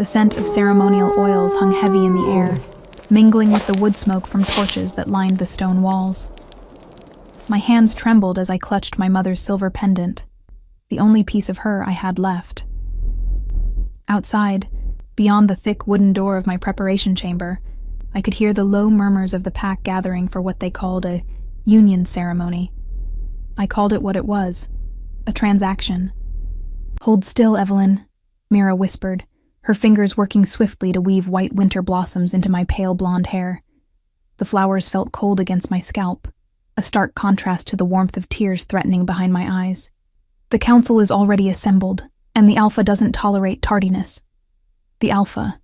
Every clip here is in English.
The scent of ceremonial oils hung heavy in the air, mingling with the wood smoke from torches that lined the stone walls. My hands trembled as I clutched my mother's silver pendant, the only piece of her I had left. Outside, beyond the thick wooden door of my preparation chamber, I could hear the low murmurs of the pack gathering for what they called a union ceremony. I called it what it was, a transaction. "Hold still, Evelyn," Mira whispered, her fingers working swiftly to weave white winter blossoms into my pale blonde hair. The flowers felt cold against my scalp, a stark contrast to the warmth of tears threatening behind my eyes. "The council is already assembled, and the Alpha doesn't tolerate tardiness." The Alpha.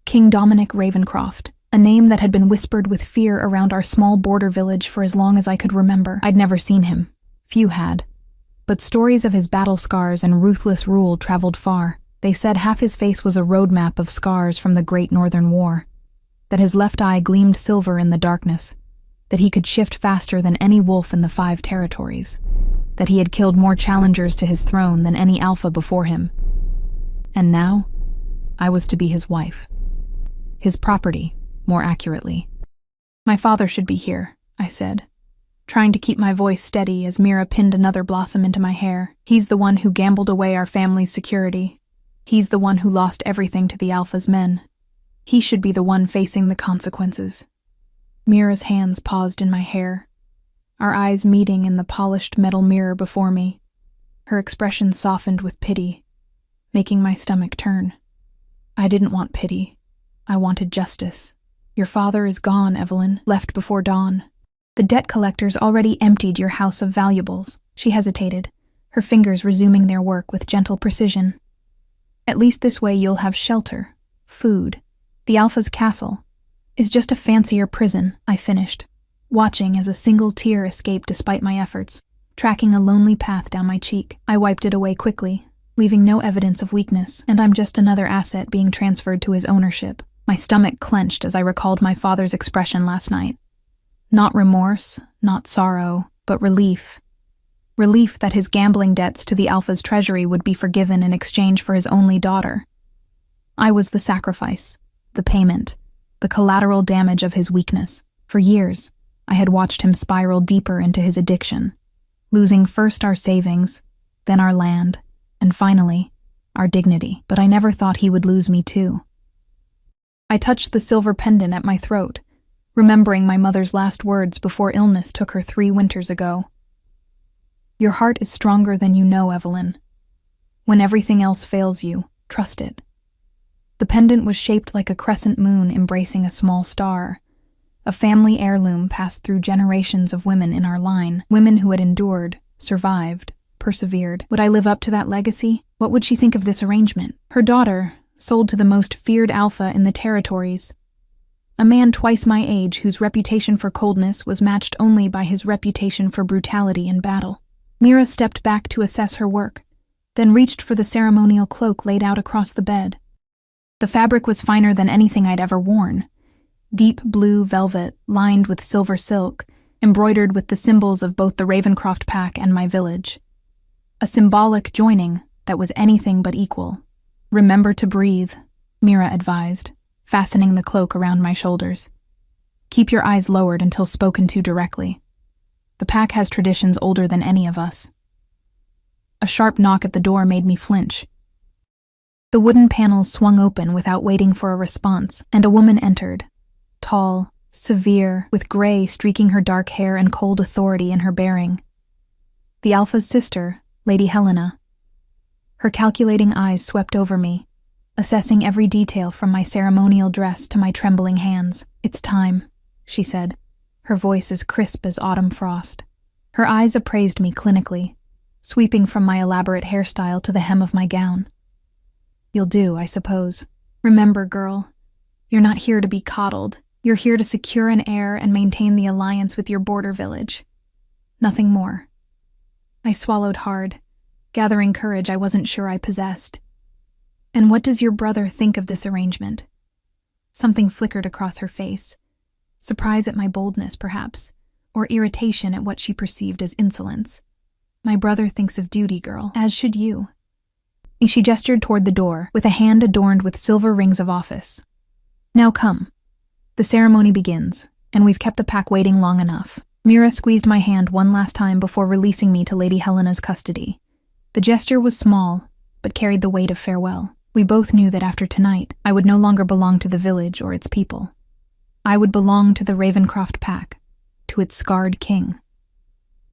King Dominic Ravencroft, a name that had been whispered with fear around our small border village for as long as I could remember. I'd never seen him. Few had. But stories of his battle scars and ruthless rule traveled far. They said half his face was a roadmap of scars from the Great Northern War, that his left eye gleamed silver in the darkness, that he could shift faster than any wolf in the 5 territories, that he had killed more challengers to his throne than any Alpha before him. And now, I was to be his wife. His property, more accurately. "My father should be here," I said, trying to keep my voice steady as Mira pinned another blossom into my hair. "He's the one who gambled away our family's security. He's the one who lost everything to the Alpha's men. He should be the one facing the consequences." Mira's hands paused in my hair, our eyes meeting in the polished metal mirror before me. Her expression softened with pity, making my stomach turn. I didn't want pity. I wanted justice. "Your father is gone, Evelyn, left before dawn. The debt collectors already emptied your house of valuables." She hesitated, her fingers resuming their work with gentle precision. "At least this way you'll have shelter, food. The Alpha's castle is just a fancier prison," I finished, watching as a single tear escaped despite my efforts, tracking a lonely path down my cheek. I wiped it away quickly, leaving no evidence of weakness, and I'm just another asset being transferred to his ownership. My stomach clenched as I recalled my father's expression last night. Not remorse, not sorrow, but relief. Relief that his gambling debts to the Alpha's treasury would be forgiven in exchange for his only daughter. I was the sacrifice, the payment, the collateral damage of his weakness. For years, I had watched him spiral deeper into his addiction, losing first our savings, then our land, and finally, our dignity. But I never thought he would lose me too. I touched the silver pendant at my throat, remembering my mother's last words before illness took her 3 winters ago. "Your heart is stronger than you know, Evelyn. When everything else fails you, trust it." The pendant was shaped like a crescent moon embracing a small star, a family heirloom passed through generations of women in our line, women who had endured, survived, persevered. Would I live up to that legacy? What would she think of this arrangement? Her daughter, sold to the most feared Alpha in the territories. A man twice my age whose reputation for coldness was matched only by his reputation for brutality in battle. Mira stepped back to assess her work, then reached for the ceremonial cloak laid out across the bed. The fabric was finer than anything I'd ever worn. Deep blue velvet, lined with silver silk, embroidered with the symbols of both the Ravencroft pack and my village. A symbolic joining that was anything but equal. "Remember to breathe," Mira advised, fastening the cloak around my shoulders. "Keep your eyes lowered until spoken to directly. The pack has traditions older than any of us." A sharp knock at the door made me flinch. The wooden panels swung open without waiting for a response, and a woman entered, tall, severe, with gray streaking her dark hair and cold authority in her bearing. The Alpha's sister, Lady Helena. Her calculating eyes swept over me, assessing every detail from my ceremonial dress to my trembling hands. "It's time," she said, her voice as crisp as autumn frost. Her eyes appraised me clinically, sweeping from my elaborate hairstyle to the hem of my gown. "You'll do, I suppose. Remember, girl, you're not here to be coddled. You're here to secure an heir and maintain the alliance with your border village. Nothing more." I swallowed hard, gathering courage I wasn't sure I possessed. "And what does your brother think of this arrangement?" Something flickered across her face. Surprise at my boldness, perhaps, or irritation at what she perceived as insolence. "My brother thinks of duty, girl, as should you." She gestured toward the door, with a hand adorned with silver rings of office. Now come. The ceremony begins, and we've kept the pack waiting long enough. Mira squeezed my hand one last time before releasing me to Lady Helena's custody. The gesture was small, but carried the weight of farewell. We both knew that after tonight, I would no longer belong to the village or its people. I would belong to the Ravencroft pack, to its scarred king.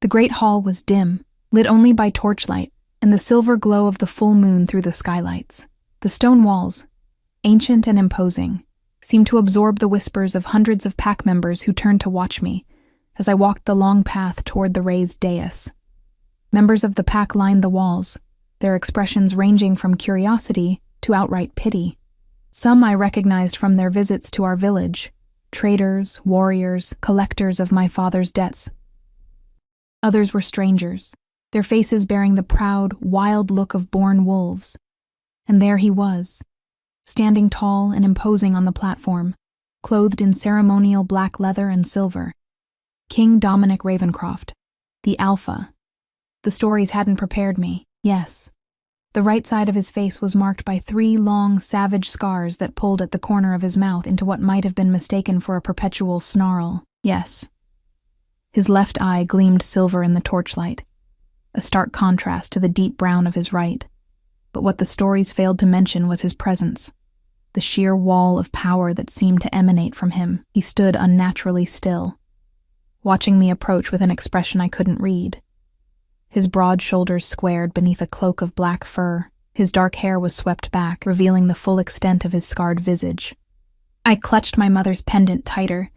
The great hall was dim, lit only by torchlight and the silver glow of the full moon through the skylights. The stone walls, ancient and imposing, seemed to absorb the whispers of hundreds of pack members who turned to watch me as I walked the long path toward the raised dais. Members of the pack lined the walls, their expressions ranging from curiosity to outright pity. Some I recognized from their visits to our village, traders, warriors, collectors of my father's debts. Others were strangers, their faces bearing the proud, wild look of born wolves. And there he was, standing tall and imposing on the platform, clothed in ceremonial black leather and silver. King Dominic Ravencroft, the Alpha. The stories hadn't prepared me, yes. The right side of his face was marked by 3 long, savage scars that pulled at the corner of his mouth into what might have been mistaken for a perpetual snarl, yes. His left eye gleamed silver in the torchlight, a stark contrast to the deep brown of his right. But what the stories failed to mention was his presence, the sheer wall of power that seemed to emanate from him. He stood unnaturally still, watching me approach with an expression I couldn't read. His broad shoulders squared beneath a cloak of black fur. His dark hair was swept back, revealing the full extent of his scarred visage. I clutched my mother's pendant tighter,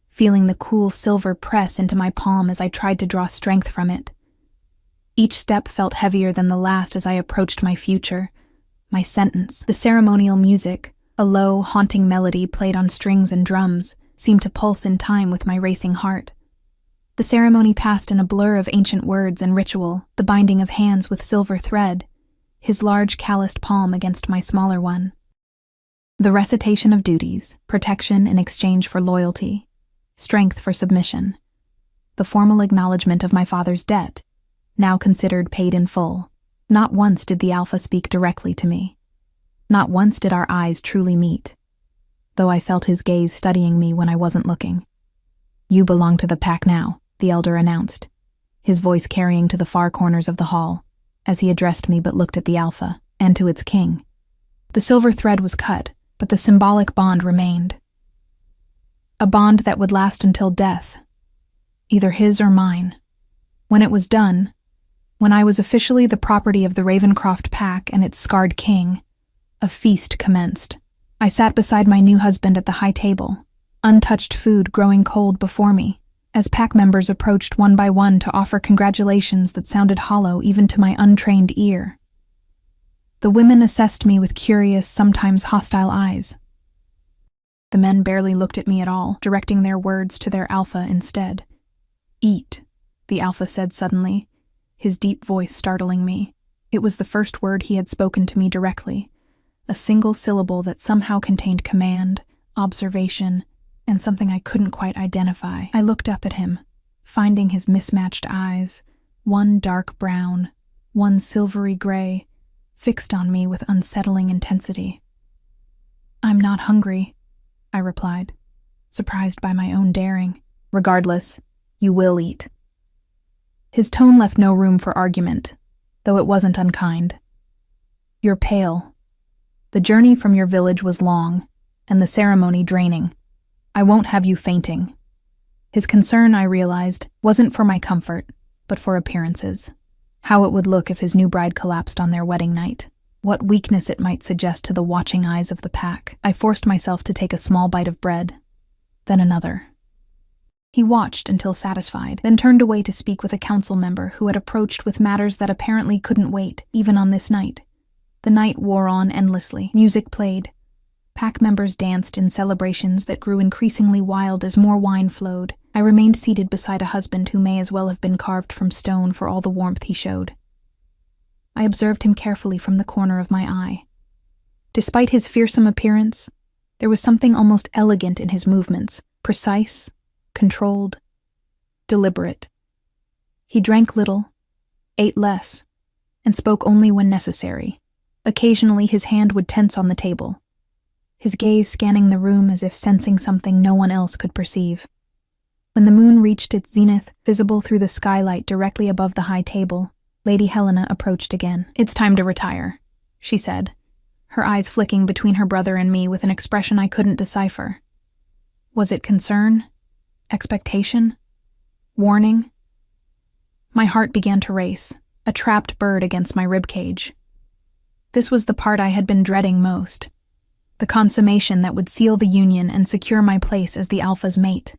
feeling the cool silver press into my palm as I tried to draw strength from it. Each step felt heavier than the last as I approached my future, my sentence. The ceremonial music, a low, haunting melody played on strings and drums, seemed to pulse in time with my racing heart. The ceremony passed in a blur of ancient words and ritual, the binding of hands with silver thread, his large calloused palm against my smaller one. The recitation of duties, protection in exchange for loyalty, strength for submission. The formal acknowledgement of my father's debt, now considered paid in full. Not once did the Alpha speak directly to me. Not once did our eyes truly meet, though I felt his gaze studying me when I wasn't looking. "You belong to the pack now," the elder announced, his voice carrying to the far corners of the hall, as he addressed me but looked at the Alpha, and to its king. The silver thread was cut, but the symbolic bond remained. A bond that would last until death, either his or mine. When it was done, when I was officially the property of the Ravencroft pack and its scarred king, a feast commenced. I sat beside my new husband at the high table, untouched food growing cold before me, as pack members approached one by one to offer congratulations that sounded hollow even to my untrained ear. The women assessed me with curious, sometimes hostile eyes. The men barely looked at me at all, directing their words to their Alpha instead. "Eat," the Alpha said suddenly, his deep voice startling me. It was the first word he had spoken to me directly, a single syllable that somehow contained command, observation, and something I couldn't quite identify. I looked up at him, finding his mismatched eyes, one dark brown, one silvery gray, fixed on me with unsettling intensity. "I'm not hungry," I replied, surprised by my own daring. "Regardless, you will eat." His tone left no room for argument, though it wasn't unkind. "You're pale. The journey from your village was long, and the ceremony draining. I won't have you fainting." His concern, I realized, wasn't for my comfort, but for appearances. How it would look if his new bride collapsed on their wedding night. What weakness it might suggest to the watching eyes of the pack. I forced myself to take a small bite of bread, then another. He watched until satisfied, then turned away to speak with a council member who had approached with matters that apparently couldn't wait, even on this night. The night wore on endlessly. Music played. Pack members danced in celebrations that grew increasingly wild as more wine flowed. I remained seated beside a husband who may as well have been carved from stone for all the warmth he showed. I observed him carefully from the corner of my eye. Despite his fearsome appearance, there was something almost elegant in his movements, precise, controlled, deliberate. He drank little, ate less, and spoke only when necessary. Occasionally, his hand would tense on the table, his gaze scanning the room as if sensing something no one else could perceive. When the moon reached its zenith, visible through the skylight directly above the high table, Lady Helena approached again. "It's time to retire," she said, her eyes flicking between her brother and me with an expression I couldn't decipher. Was it concern? Expectation? Warning? My heart began to race, a trapped bird against my ribcage. This was the part I had been dreading most, the consummation that would seal the union and secure my place as the Alpha's mate.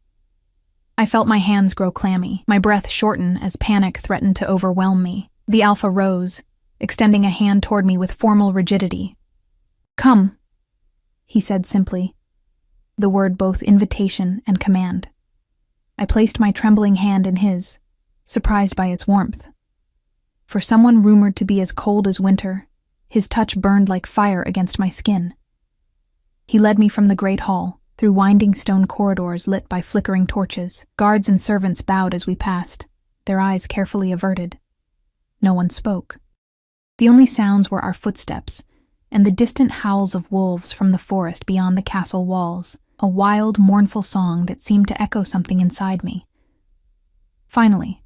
I felt my hands grow clammy, my breath shorten as panic threatened to overwhelm me. The Alpha rose, extending a hand toward me with formal rigidity. "Come," he said simply, the word both invitation and command. I placed my trembling hand in his, surprised by its warmth. For someone rumored to be as cold as winter, his touch burned like fire against my skin. He led me from the great hall, through winding stone corridors lit by flickering torches. Guards and servants bowed as we passed, their eyes carefully averted. No one spoke. The only sounds were our footsteps, and the distant howls of wolves from the forest beyond the castle walls, a wild, mournful song that seemed to echo something inside me. Finally,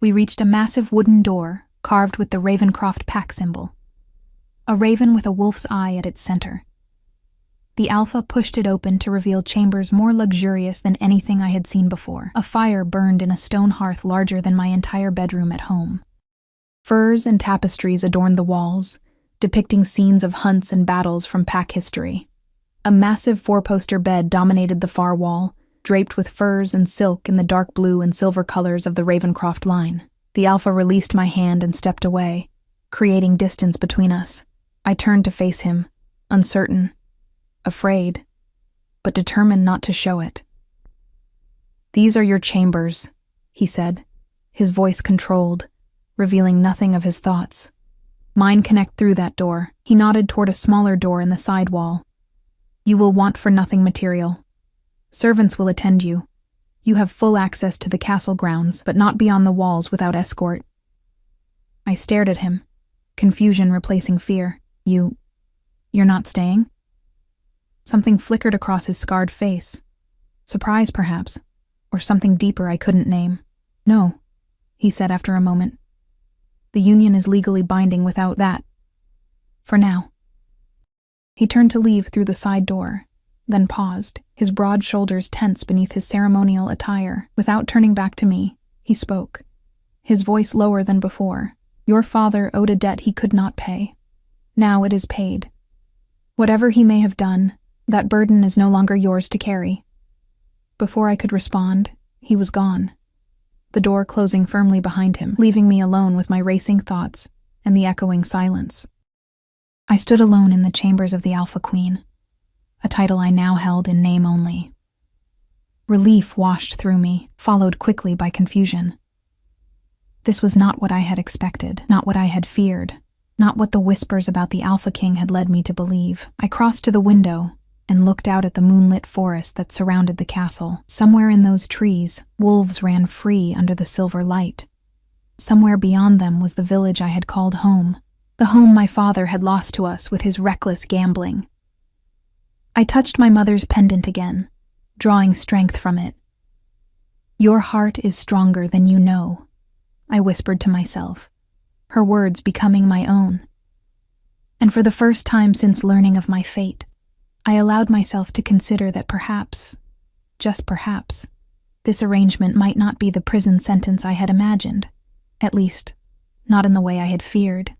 we reached a massive wooden door carved with the Ravencroft pack symbol, a raven with a wolf's eye at its center. The Alpha pushed it open to reveal chambers more luxurious than anything I had seen before. A fire burned in a stone hearth larger than my entire bedroom at home. Furs and tapestries adorned the walls, depicting scenes of hunts and battles from pack history. A massive four-poster bed dominated the far wall, draped with furs and silk in the dark blue and silver colors of the Ravencroft line. The Alpha released my hand and stepped away, creating distance between us. I turned to face him, uncertain, afraid, but determined not to show it. "These are your chambers," he said, his voice controlled, revealing nothing of his thoughts. "Mine connect through that door." He nodded toward a smaller door in the side wall. "You will want for nothing material. Servants will attend you. You have full access to the castle grounds, but not beyond the walls without escort." I stared at him, confusion replacing fear. You're not staying?" Something flickered across his scarred face. Surprise, perhaps, or something deeper I couldn't name. "No," he said after a moment. "The union is legally binding without that. For now." He turned to leave through the side door, then paused, his broad shoulders tense beneath his ceremonial attire. Without turning back to me, he spoke, his voice lower than before. "Your father owed a debt he could not pay. Now it is paid. Whatever he may have done, that burden is no longer yours to carry." Before I could respond, he was gone, the door closing firmly behind him, leaving me alone with my racing thoughts and the echoing silence. I stood alone in the chambers of the Alpha Queen, a title I now held in name only. Relief washed through me, followed quickly by confusion. This was not what I had expected, not what I had feared, not what the whispers about the Alpha King had led me to believe. I crossed to the window and looked out at the moonlit forest that surrounded the castle. Somewhere in those trees, wolves ran free under the silver light. Somewhere beyond them was the village I had called home, the home my father had lost to us with his reckless gambling. I touched my mother's pendant again, drawing strength from it. "Your heart is stronger than you know," I whispered to myself, her words becoming my own. And for the first time since learning of my fate, I allowed myself to consider that perhaps, just perhaps, this arrangement might not be the prison sentence I had imagined, at least, not in the way I had feared.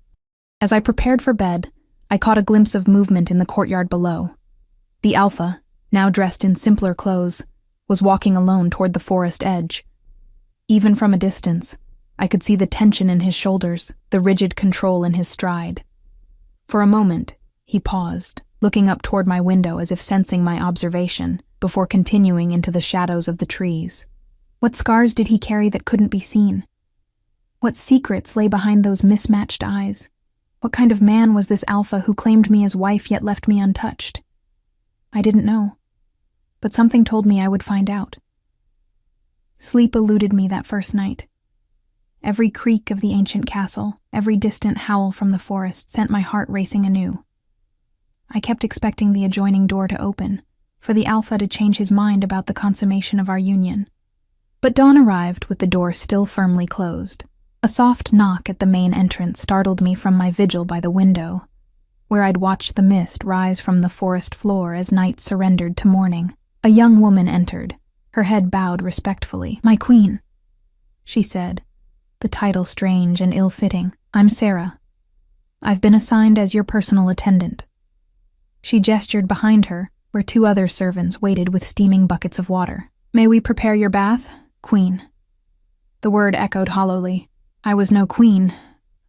As I prepared for bed, I caught a glimpse of movement in the courtyard below. The Alpha, now dressed in simpler clothes, was walking alone toward the forest edge. Even from a distance, I could see the tension in his shoulders, the rigid control in his stride. For a moment, he paused, looking up toward my window as if sensing my observation, before continuing into the shadows of the trees. What scars did he carry that couldn't be seen? What secrets lay behind those mismatched eyes? What kind of man was this Alpha who claimed me as wife yet left me untouched? I didn't know, but something told me I would find out. Sleep eluded me that first night. Every creak of the ancient castle, every distant howl from the forest sent my heart racing anew. I kept expecting the adjoining door to open, for the Alpha to change his mind about the consummation of our union. But dawn arrived with the door still firmly closed. A soft knock at the main entrance startled me from my vigil by the window, where I'd watched the mist rise from the forest floor as night surrendered to morning. A young woman entered, her head bowed respectfully. "My queen," she said, the title strange and ill-fitting. "I'm Sarah. I've been assigned as your personal attendant." She gestured behind her, where 2 other servants waited with steaming buckets of water. "May we prepare your bath, queen?" The word echoed hollowly. I was no queen.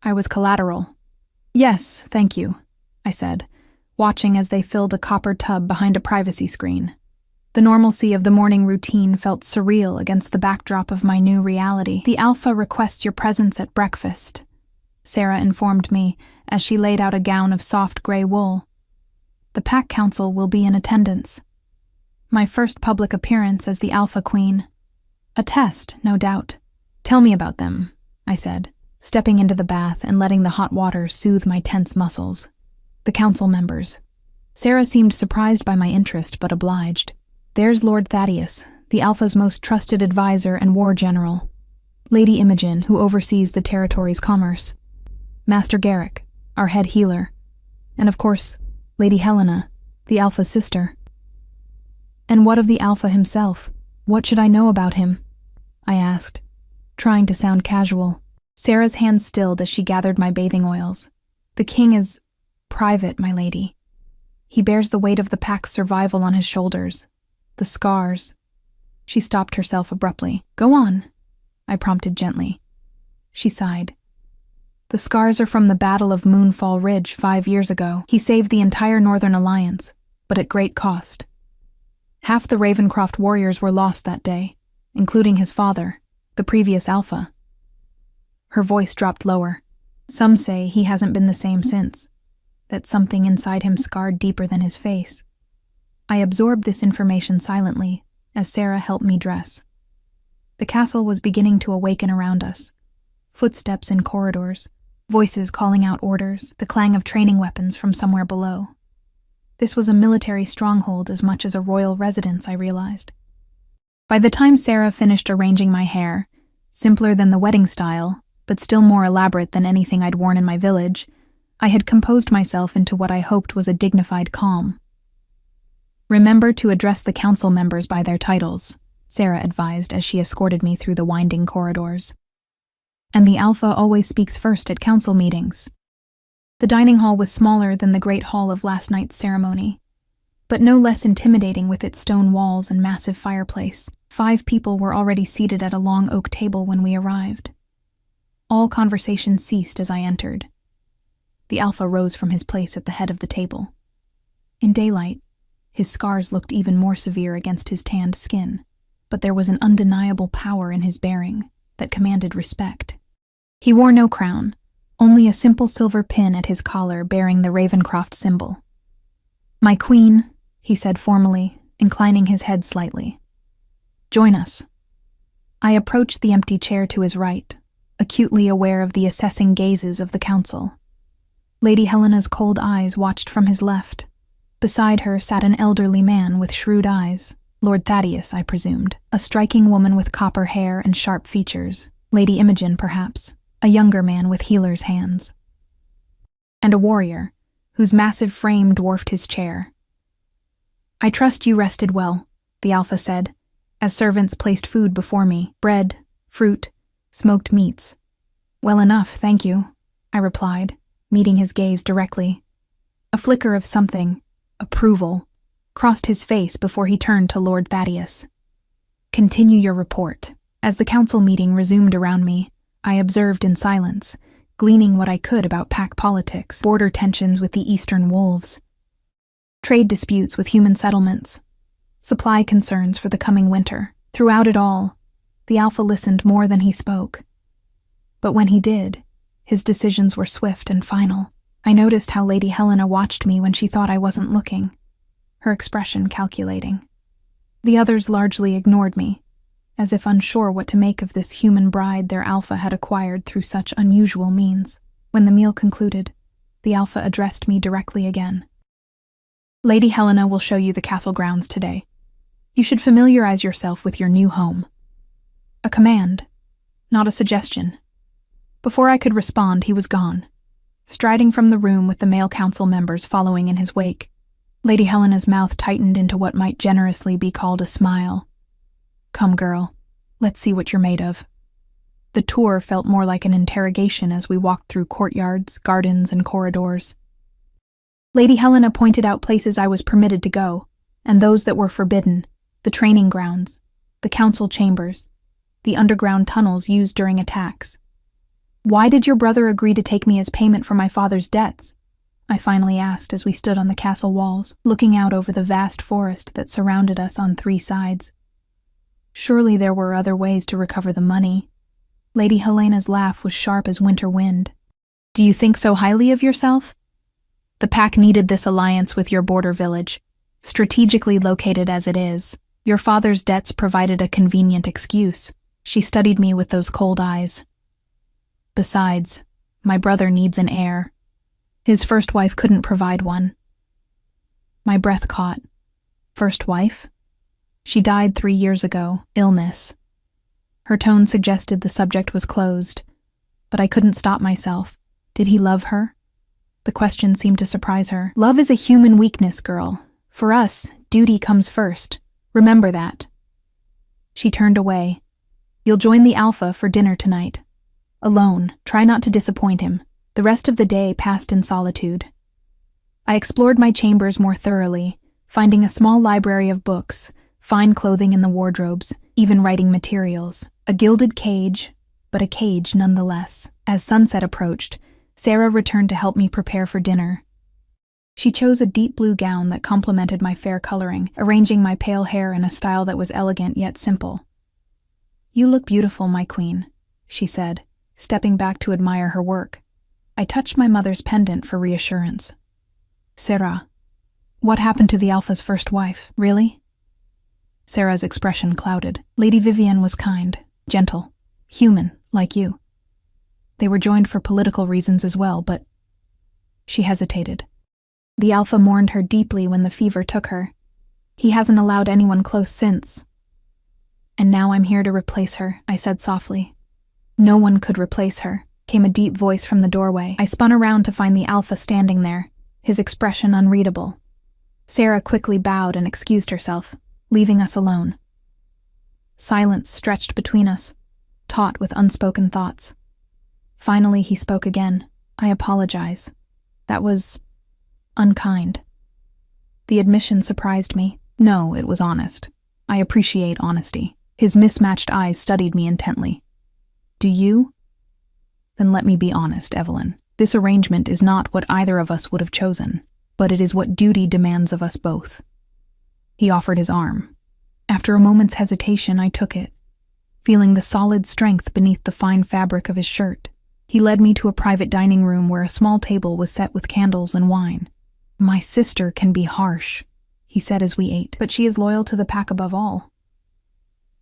I was collateral. "Yes, thank you," I said, watching as they filled a copper tub behind a privacy screen. The normalcy of the morning routine felt surreal against the backdrop of my new reality. "The Alpha requests your presence at breakfast," Sarah informed me as she laid out a gown of soft gray wool. "The Pack Council will be in attendance." My first public appearance as the Alpha Queen. A test, no doubt. "Tell me about them," I said, stepping into the bath and letting the hot water soothe my tense muscles. "The council members." Sarah seemed surprised by my interest, but obliged. "There's Lord Thaddeus, the Alpha's most trusted advisor and war general. Lady Imogen, who oversees the territory's commerce. Master Garrick, our head healer. And of course, Lady Helena, the Alpha's sister." "And what of the Alpha himself? What should I know about him?" I asked, trying to sound casual. Sarah's hands stilled as she gathered my bathing oils. "The king is private, my lady. He bears the weight of the Pack's survival on his shoulders. The scars." She stopped herself abruptly. "Go on," I prompted gently. She sighed. "The scars are from the Battle of Moonfall Ridge 5 years ago. He saved the entire Northern Alliance, but at great cost. Half the Ravencroft warriors were lost that day, including his father, the previous Alpha." Her voice dropped lower. "Some say he hasn't been the same since, that something inside him scarred deeper than his face." I absorbed this information silently as Sarah helped me dress. The castle was beginning to awaken around us. Footsteps in corridors, voices calling out orders, the clang of training weapons from somewhere below. This was a military stronghold as much as a royal residence, I realized. By the time Sarah finished arranging my hair, simpler than the wedding style, but still more elaborate than anything I'd worn in my village, I had composed myself into what I hoped was a dignified calm. "Remember to address the council members by their titles," Sarah advised as she escorted me through the winding corridors. "And the Alpha always speaks first at council meetings." The dining hall was smaller than the great hall of last night's ceremony, but no less intimidating with its stone walls and massive fireplace. 5 people were already seated at a long oak table when we arrived. All conversation ceased as I entered. The Alpha rose from his place at the head of the table. In daylight, his scars looked even more severe against his tanned skin, but there was an undeniable power in his bearing that commanded respect. He wore no crown, only a simple silver pin at his collar bearing the Ravencroft symbol. "My queen," he said formally, inclining his head slightly. "Join us." I approached the empty chair to his right, acutely aware of the assessing gazes of the council. Lady Helena's cold eyes watched from his left. Beside her sat an elderly man with shrewd eyes. Lord Thaddeus, I presumed. A striking woman with copper hair and sharp features. Lady Imogen, perhaps. A younger man with healer's hands. And a warrior, whose massive frame dwarfed his chair. "I trust you rested well," the Alpha said, as servants placed food before me. Bread, fruit, smoked meats. "Well enough, thank you," I replied, meeting his gaze directly. A flicker of something, approval, crossed his face before he turned to Lord Thaddeus. "Continue your report." As the council meeting resumed around me, I observed in silence, gleaning what I could about pack politics, border tensions with the eastern wolves, trade disputes with human settlements, supply concerns for the coming winter. Throughout it all, the Alpha listened more than he spoke. But when he did, his decisions were swift and final. I noticed how Lady Helena watched me when she thought I wasn't looking, her expression calculating. The others largely ignored me, as if unsure what to make of this human bride their alpha had acquired through such unusual means. When the meal concluded, the alpha addressed me directly again. Lady Helena will show you the castle grounds today. You should familiarize yourself with your new home. A command, not a suggestion. Before I could respond, he was gone, striding from the room with the male council members following in his wake. Lady Helena's mouth tightened into what might generously be called a smile. Come, girl, let's see what you're made of. The tour felt more like an interrogation as we walked through courtyards, gardens, and corridors. Lady Helena pointed out places I was permitted to go, and those that were forbidden: the training grounds, the council chambers, the underground tunnels used during attacks. Why did your brother agree to take me as payment for my father's debts? I finally asked as we stood on the castle walls, looking out over the vast forest that surrounded us on 3 sides. Surely there were other ways to recover the money. Lady Helena's laugh was sharp as winter wind. Do you think so highly of yourself? The pack needed this alliance with your border village, strategically located as it is. Your father's debts provided a convenient excuse. She studied me with those cold eyes. Besides, my brother needs an heir. His first wife couldn't provide one. My breath caught. First wife? She died 3 years ago, illness. Her tone suggested the subject was closed, but I couldn't stop myself. Did he love her? The question seemed to surprise her. Love is a human weakness, girl. For us, duty comes first. Remember that. She turned away. You'll join the Alpha for dinner tonight. Alone, try not to disappoint him. The rest of the day passed in solitude. I explored my chambers more thoroughly, finding a small library of books, fine clothing in the wardrobes, even writing materials. A gilded cage, but a cage nonetheless. As sunset approached, Sarah returned to help me prepare for dinner. She chose a deep blue gown that complemented my fair coloring, arranging my pale hair in a style that was elegant yet simple. You look beautiful, my queen, she said, stepping back to admire her work. I touched my mother's pendant for reassurance. Sarah, what happened to the Alpha's first wife, really? Sarah's expression clouded. Lady Vivienne was kind, gentle, human, like you. They were joined for political reasons as well, but... She hesitated. The Alpha mourned her deeply when the fever took her. He hasn't allowed anyone close since. And now I'm here to replace her, I said softly. No one could replace her, came a deep voice from the doorway. I spun around to find the Alpha standing there, his expression unreadable. Sarah quickly bowed and excused herself, leaving us alone. Silence stretched between us, taut with unspoken thoughts. Finally, he spoke again. I apologize. That was... unkind. The admission surprised me. No, it was honest. I appreciate honesty. His mismatched eyes studied me intently. Do you? Then let me be honest, Evelyn. This arrangement is not what either of us would have chosen, but it is what duty demands of us both. He offered his arm. After a moment's hesitation, I took it, feeling the solid strength beneath the fine fabric of his shirt. He led me to a private dining room where a small table was set with candles and wine. My sister can be harsh, he said as we ate, but she is loyal to the pack above all.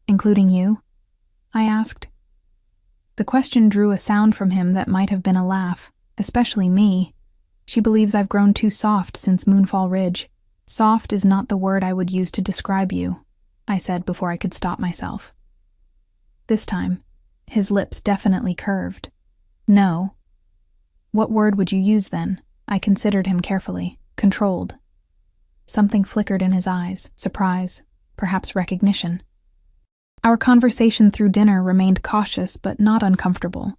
Including you? I asked. The question drew a sound from him that might have been a laugh, especially me. She believes I've grown too soft since Moonfall Ridge. Soft is not the word I would use to describe you, I said before I could stop myself. This time, his lips definitely curved. No. What word would you use then? I considered him carefully. Controlled. Something flickered in his eyes, surprise, perhaps recognition. Our conversation through dinner remained cautious but not uncomfortable.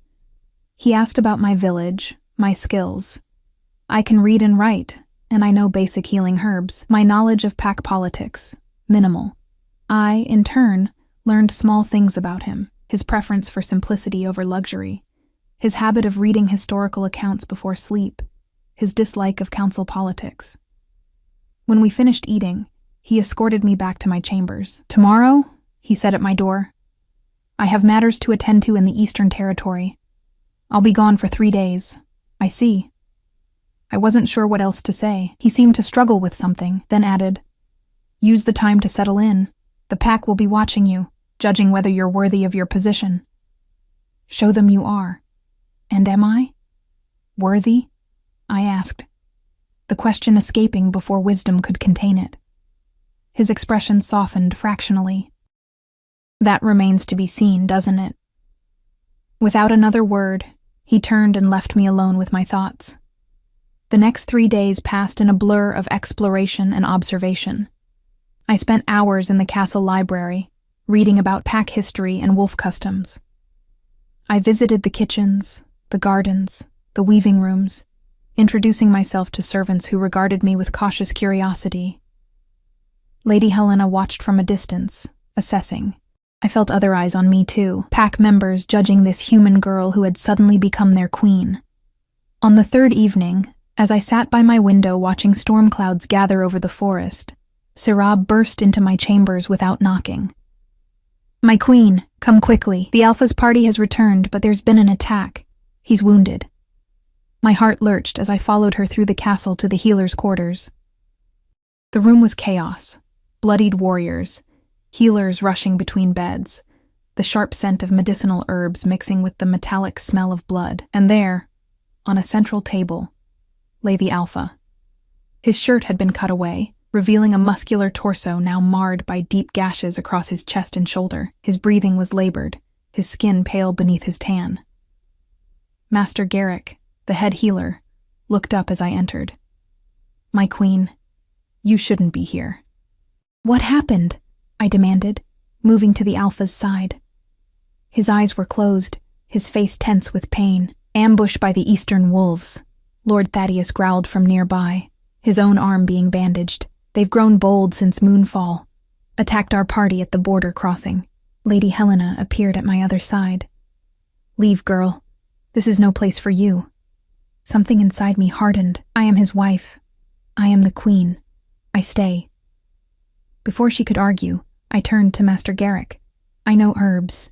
He asked about my village, my skills. I can read and write, and I know basic healing herbs. My knowledge of pack politics, minimal. I, in turn, learned small things about him, his preference for simplicity over luxury, his habit of reading historical accounts before sleep, his dislike of council politics. When we finished eating, he escorted me back to my chambers. Tomorrow, he said at my door, I have matters to attend to in the Eastern Territory. I'll be gone for 3 days. I see. I wasn't sure what else to say. He seemed to struggle with something, then added, Use the time to settle in. The pack will be watching you. judging whether you're worthy of your position. Show them you are. And am I? Worthy? I asked, the question escaping before wisdom could contain it. His expression softened fractionally. That remains to be seen, doesn't it? Without another word, he turned and left me alone with my thoughts. The next 3 days passed in a blur of exploration and observation. I spent hours in the castle library, reading about pack history and wolf customs. I visited the kitchens, the gardens, the weaving rooms, introducing myself to servants who regarded me with cautious curiosity. Lady Helena watched from a distance, assessing. I felt other eyes on me too, pack members judging this human girl who had suddenly become their queen. On the 3rd evening, as I sat by my window watching storm clouds gather over the forest, Sirab burst into my chambers without knocking. "My queen, come quickly. The Alpha's party has returned, but there's been an attack. He's wounded." My heart lurched as I followed her through the castle to the healer's quarters. The room was chaos. Bloodied warriors, healers rushing between beds, the sharp scent of medicinal herbs mixing with the metallic smell of blood, and there, on a central table, lay the Alpha. His shirt had been cut away, revealing a muscular torso now marred by deep gashes across his chest and shoulder. His breathing was labored, his skin pale beneath his tan. Master Garrick, the head healer, looked up as I entered. "My queen, you shouldn't be here." "What happened?" I demanded, moving to the Alpha's side. His eyes were closed, his face tense with pain. "Ambushed by the eastern wolves," Lord Thaddeus growled from nearby, his own arm being bandaged. "They've grown bold since moonfall. Attacked our party at the border crossing." Lady Helena appeared at my other side. "Leave, girl. This is no place for you." Something inside me hardened. I am his wife. I am the queen. I stay. Before she could argue, I turned to Master Garrick. "I know herbs.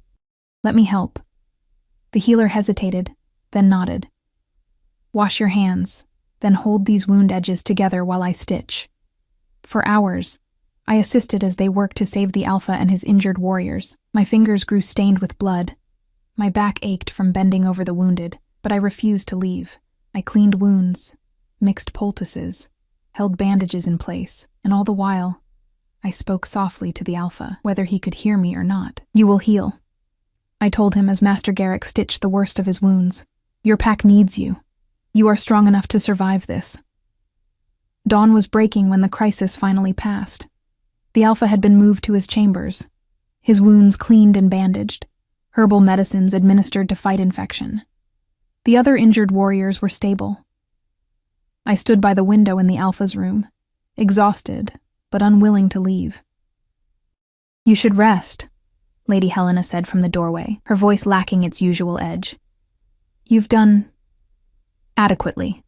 Let me help." The healer hesitated, then nodded. "Wash your hands, then hold these wound edges together while I stitch." For hours, I assisted as they worked to save the Alpha and his injured warriors. My fingers grew stained with blood. My back ached from bending over the wounded, but I refused to leave. I cleaned wounds, mixed poultices, held bandages in place, and all the while, I spoke softly to the Alpha, whether he could hear me or not. "You will heal," I told him as Master Garrick stitched the worst of his wounds. "Your pack needs you. You are strong enough to survive this." Dawn was breaking when the crisis finally passed. The Alpha had been moved to his chambers, his wounds cleaned and bandaged, herbal medicines administered to fight infection. The other injured warriors were stable. I stood by the window in the Alpha's room, exhausted but unwilling to leave. "You should rest," Lady Helena said from the doorway, her voice lacking its usual edge. "You've done adequately."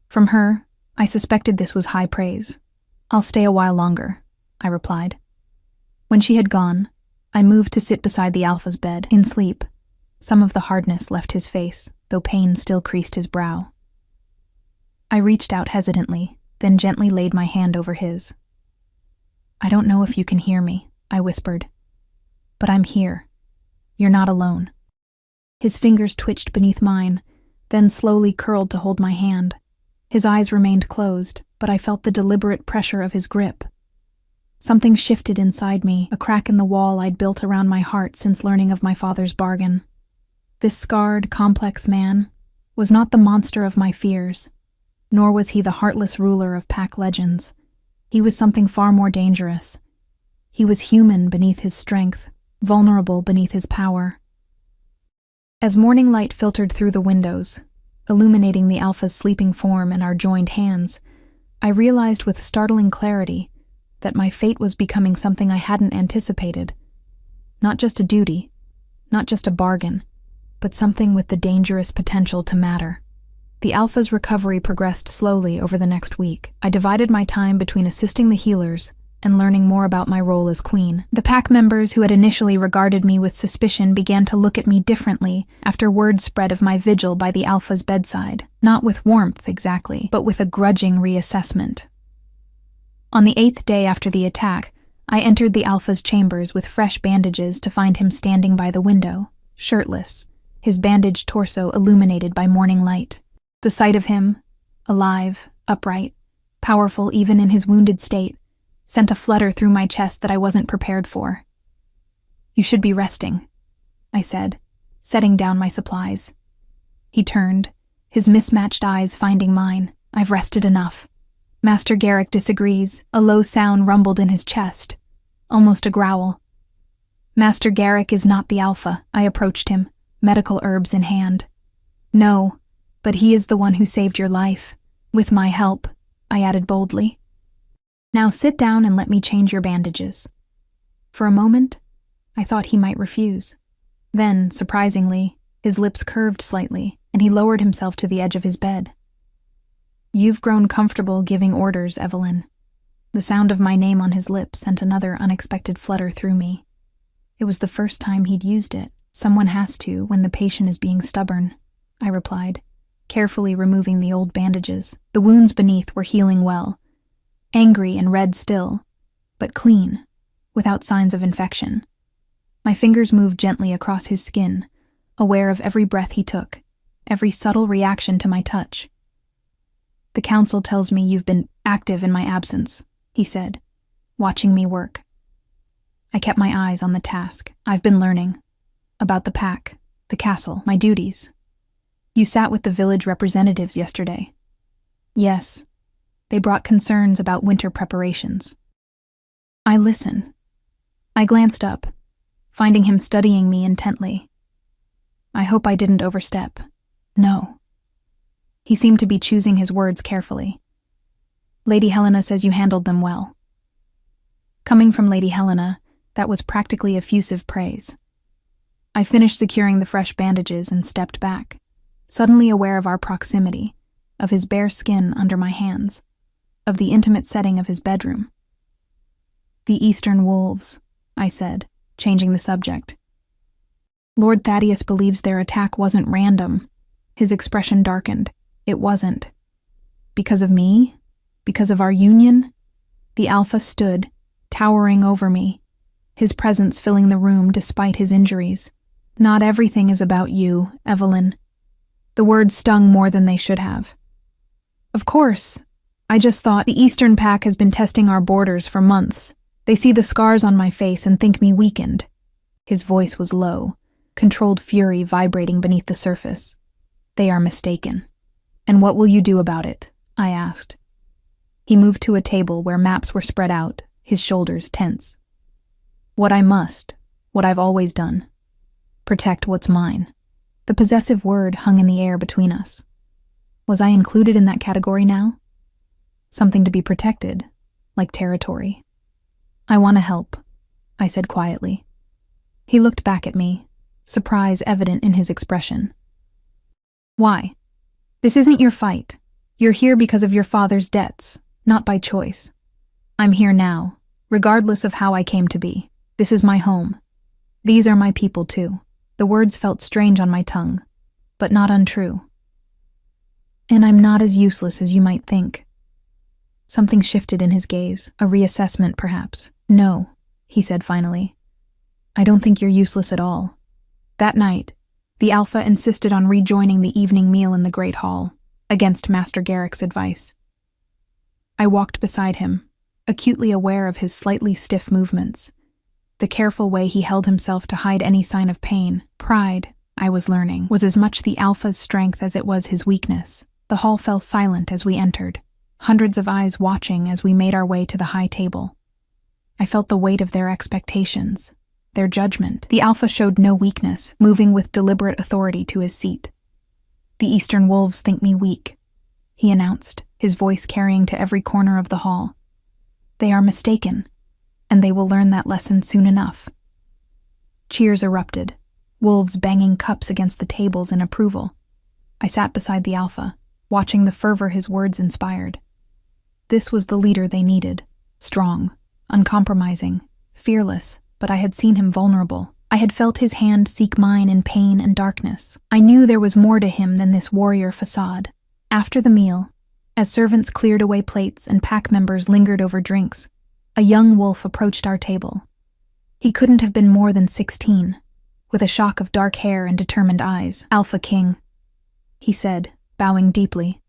From her, I suspected this was high praise. "I'll stay a while longer," I replied. When she had gone, I moved to sit beside the Alpha's bed, in sleep. Some of the hardness left his face, though pain still creased his brow. I reached out hesitantly, then gently laid my hand over his. "I don't know if you can hear me," I whispered. "But I'm here. You're not alone." His fingers twitched beneath mine, then slowly curled to hold my hand. His eyes remained closed, but I felt the deliberate pressure of his grip. Something shifted inside me, a crack in the wall I'd built around my heart since learning of my father's bargain. This scarred, complex man was not the monster of my fears, nor was he the heartless ruler of pack legends. He was something far more dangerous. He was human beneath his strength, vulnerable beneath his power. As morning light filtered through the windows, illuminating the Alpha's sleeping form and our joined hands, I realized with startling clarity that my fate was becoming something I hadn't anticipated. Not just a duty, not just a bargain, but something with the dangerous potential to matter. The Alpha's recovery progressed slowly over the next week. I divided my time between assisting the healers and learning more about my role as queen. The pack members who had initially regarded me with suspicion began to look at me differently after word spread of my vigil by the Alpha's bedside. Not with warmth, exactly, but with a grudging reassessment. On the 8th day after the attack, I entered the Alpha's chambers with fresh bandages to find him standing by the window, shirtless, his bandaged torso illuminated by morning light. The sight of him, alive, upright, powerful even in his wounded state, sent a flutter through my chest that I wasn't prepared for. "You should be resting," I said, setting down my supplies. He turned, his mismatched eyes finding mine. "I've rested enough." Master Garrick disagrees. A low sound rumbled in his chest, almost a growl. "Master Garrick is not the Alpha," I approached him, medical herbs in hand. "No, but he is the one who saved your life. With my help," I added boldly. "Now sit down and let me change your bandages." For a moment, I thought he might refuse. Then, surprisingly, his lips curved slightly, and he lowered himself to the edge of his bed. "You've grown comfortable giving orders, Evelyn." The sound of my name on his lips sent another unexpected flutter through me. It was the first time he'd used it. "Someone has to when the patient is being stubborn," I replied, carefully removing the old bandages. The wounds beneath were healing well, angry and red still, but clean, without signs of infection. My fingers moved gently across his skin, aware of every breath he took, every subtle reaction to my touch. "The council tells me you've been active in my absence," he said, watching me work. I kept my eyes on the task. "I've been learning about the pack, the castle, my duties." "You sat with the village representatives yesterday." "Yes. They brought concerns about winter preparations." "I listen." I glanced up, finding him studying me intently. "I hope I didn't overstep." "No." He seemed to be choosing his words carefully. "Lady Helena says you handled them well." Coming from Lady Helena, that was practically effusive praise. I finished securing the fresh bandages and stepped back, suddenly aware of our proximity, of his bare skin under my hands, of the intimate setting of his bedroom. "The Eastern Wolves," I said, changing the subject. "Lord Thaddeus believes their attack wasn't random." His expression darkened. "It wasn't. Because of me? Because of our union?" The Alpha stood, towering over me, his presence filling the room despite his injuries. "Not everything is about you, Evelyn." The words stung more than they should have. "Of course. I just thought the Eastern Pack has been testing our borders for months. They see the scars on my face and think me weakened." His voice was low, controlled fury vibrating beneath the surface. "They are mistaken." "And what will you do about it?" I asked. He moved to a table where maps were spread out, his shoulders tense. "What I must, what I've always done. Protect what's mine." The possessive word hung in the air between us. Was I included in that category now? Something to be protected, like territory. "I want to help," I said quietly. He looked back at me, surprise evident in his expression. "Why? This isn't your fight. You're here because of your father's debts, not by choice. I'm here now, regardless of how I came to be. This is my home. These are my people too." The words felt strange on my tongue, but not untrue. "And I'm not as useless as you might think." Something shifted in his gaze, a reassessment perhaps. "No," he said finally. "I don't think you're useless at all." That night, the Alpha insisted on rejoining the evening meal in the Great Hall, against Master Garrick's advice. I walked beside him, acutely aware of his slightly stiff movements, the careful way he held himself to hide any sign of pain. Pride, I was learning, was as much the Alpha's strength as it was his weakness. The hall fell silent as we entered, hundreds of eyes watching as we made our way to the high table. I felt the weight of their expectations, their judgment. The Alpha showed no weakness, moving with deliberate authority to his seat. "The Eastern Wolves think me weak," he announced, his voice carrying to every corner of the hall. "They are mistaken, and they will learn that lesson soon enough." Cheers erupted, wolves banging cups against the tables in approval. I sat beside the Alpha, watching the fervor his words inspired. This was the leader they needed, strong, uncompromising, fearless, but I had seen him vulnerable. I had felt his hand seek mine in pain and darkness. I knew there was more to him than this warrior facade. After the meal, as servants cleared away plates and pack members lingered over drinks, A young wolf approached our table. He couldn't have been more than 16, with a shock of dark hair and determined eyes. "Alpha King," he said, bowing deeply.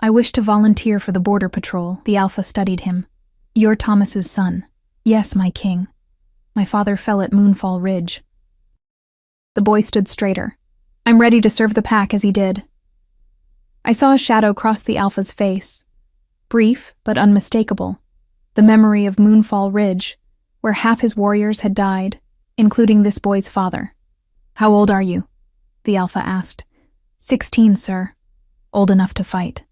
"I wish to volunteer for the border patrol." The Alpha studied him. "You're Thomas's son." "Yes, my king. My father fell at Moonfall Ridge." The boy stood straighter. "I'm ready to serve the pack as he did." I saw a shadow cross the Alpha's face, brief but unmistakable, the memory of Moonfall Ridge, where half his warriors had died, including this boy's father. "How old are you?" the Alpha asked. 16, sir. Old enough to fight."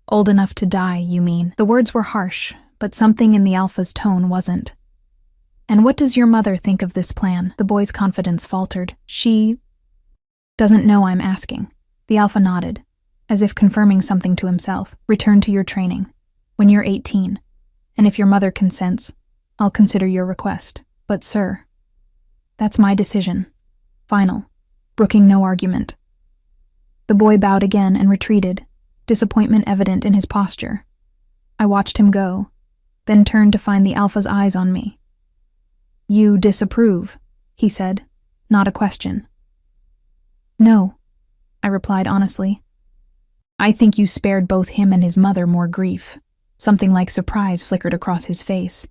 "Old enough to die, you mean?" The words were harsh, but something in the Alpha's tone wasn't. "And what does your mother think of this plan?" The boy's confidence faltered. "She doesn't know I'm asking." The Alpha nodded, as if confirming something to himself. "Return to your training when you're 18, and if your mother consents, I'll consider your request. But, sir, that's my decision. Final, brooking no argument." The boy bowed again and retreated, disappointment evident in his posture. I watched him go, then turned to find the Alpha's eyes on me. "You disapprove," he said, not a question. "No," I replied honestly. "I think you spared both him and his mother more grief." Something like surprise flickered across his face.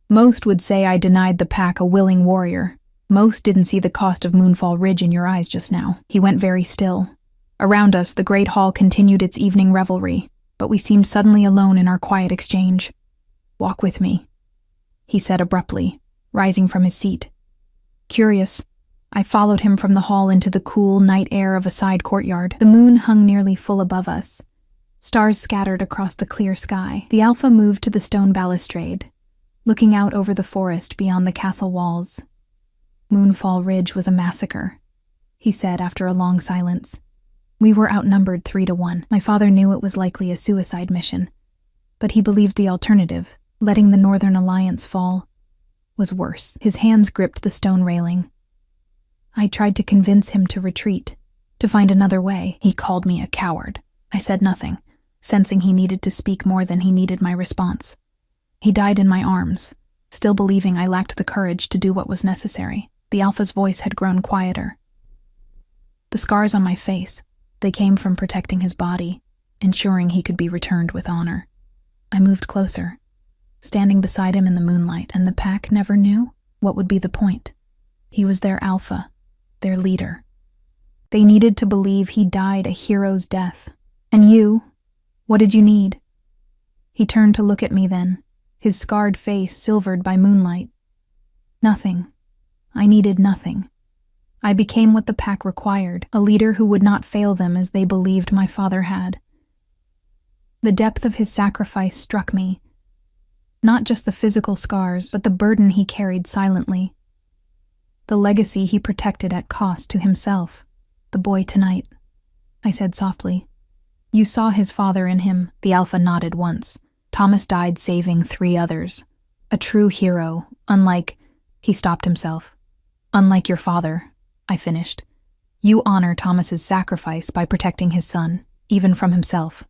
"Most would say I denied the pack a willing warrior. Most didn't see the cost of Moonfall Ridge in your eyes just now." He went very still. Around us, the great hall continued its evening revelry, but we seemed suddenly alone in our quiet exchange. "Walk with me," he said abruptly, rising from his seat. Curious, I followed him from the hall into the cool night air of a side courtyard. The moon hung nearly full above us, stars scattered across the clear sky. The Alpha moved to the stone balustrade, looking out over the forest beyond the castle walls. "Moonfall Ridge was a massacre," he said after a long silence. "We were outnumbered 3-1. My father knew it was likely a suicide mission, but he believed the alternative, letting the Northern Alliance fall, was worse." His hands gripped the stone railing. I tried to convince him to retreat, to find another way. "He called me a coward." I said nothing, sensing he needed to speak more than he needed my response. "He died in my arms, still believing I lacked the courage to do what was necessary." The Alpha's voice had grown quieter. "The scars on my face, they came from protecting his body, ensuring he could be returned with honor." I moved closer, standing beside him in the moonlight, and the pack never knew. What would be the point? He was their Alpha, their leader. They needed to believe he died a hero's death. "And you? What did you need?" He turned to look at me then, his scarred face silvered by moonlight. "Nothing. I needed nothing. I became what the pack required, a leader who would not fail them as they believed my father had." The depth of his sacrifice struck me. Not just the physical scars, but the burden he carried silently. The legacy he protected at cost to himself. "The boy tonight," I said softly. "You saw his father in him." The Alpha nodded once. "Thomas died saving 3 others. A true hero, unlike—" He stopped himself. "Unlike your father," I finished. "You honor Thomas's sacrifice by protecting his son, even from himself.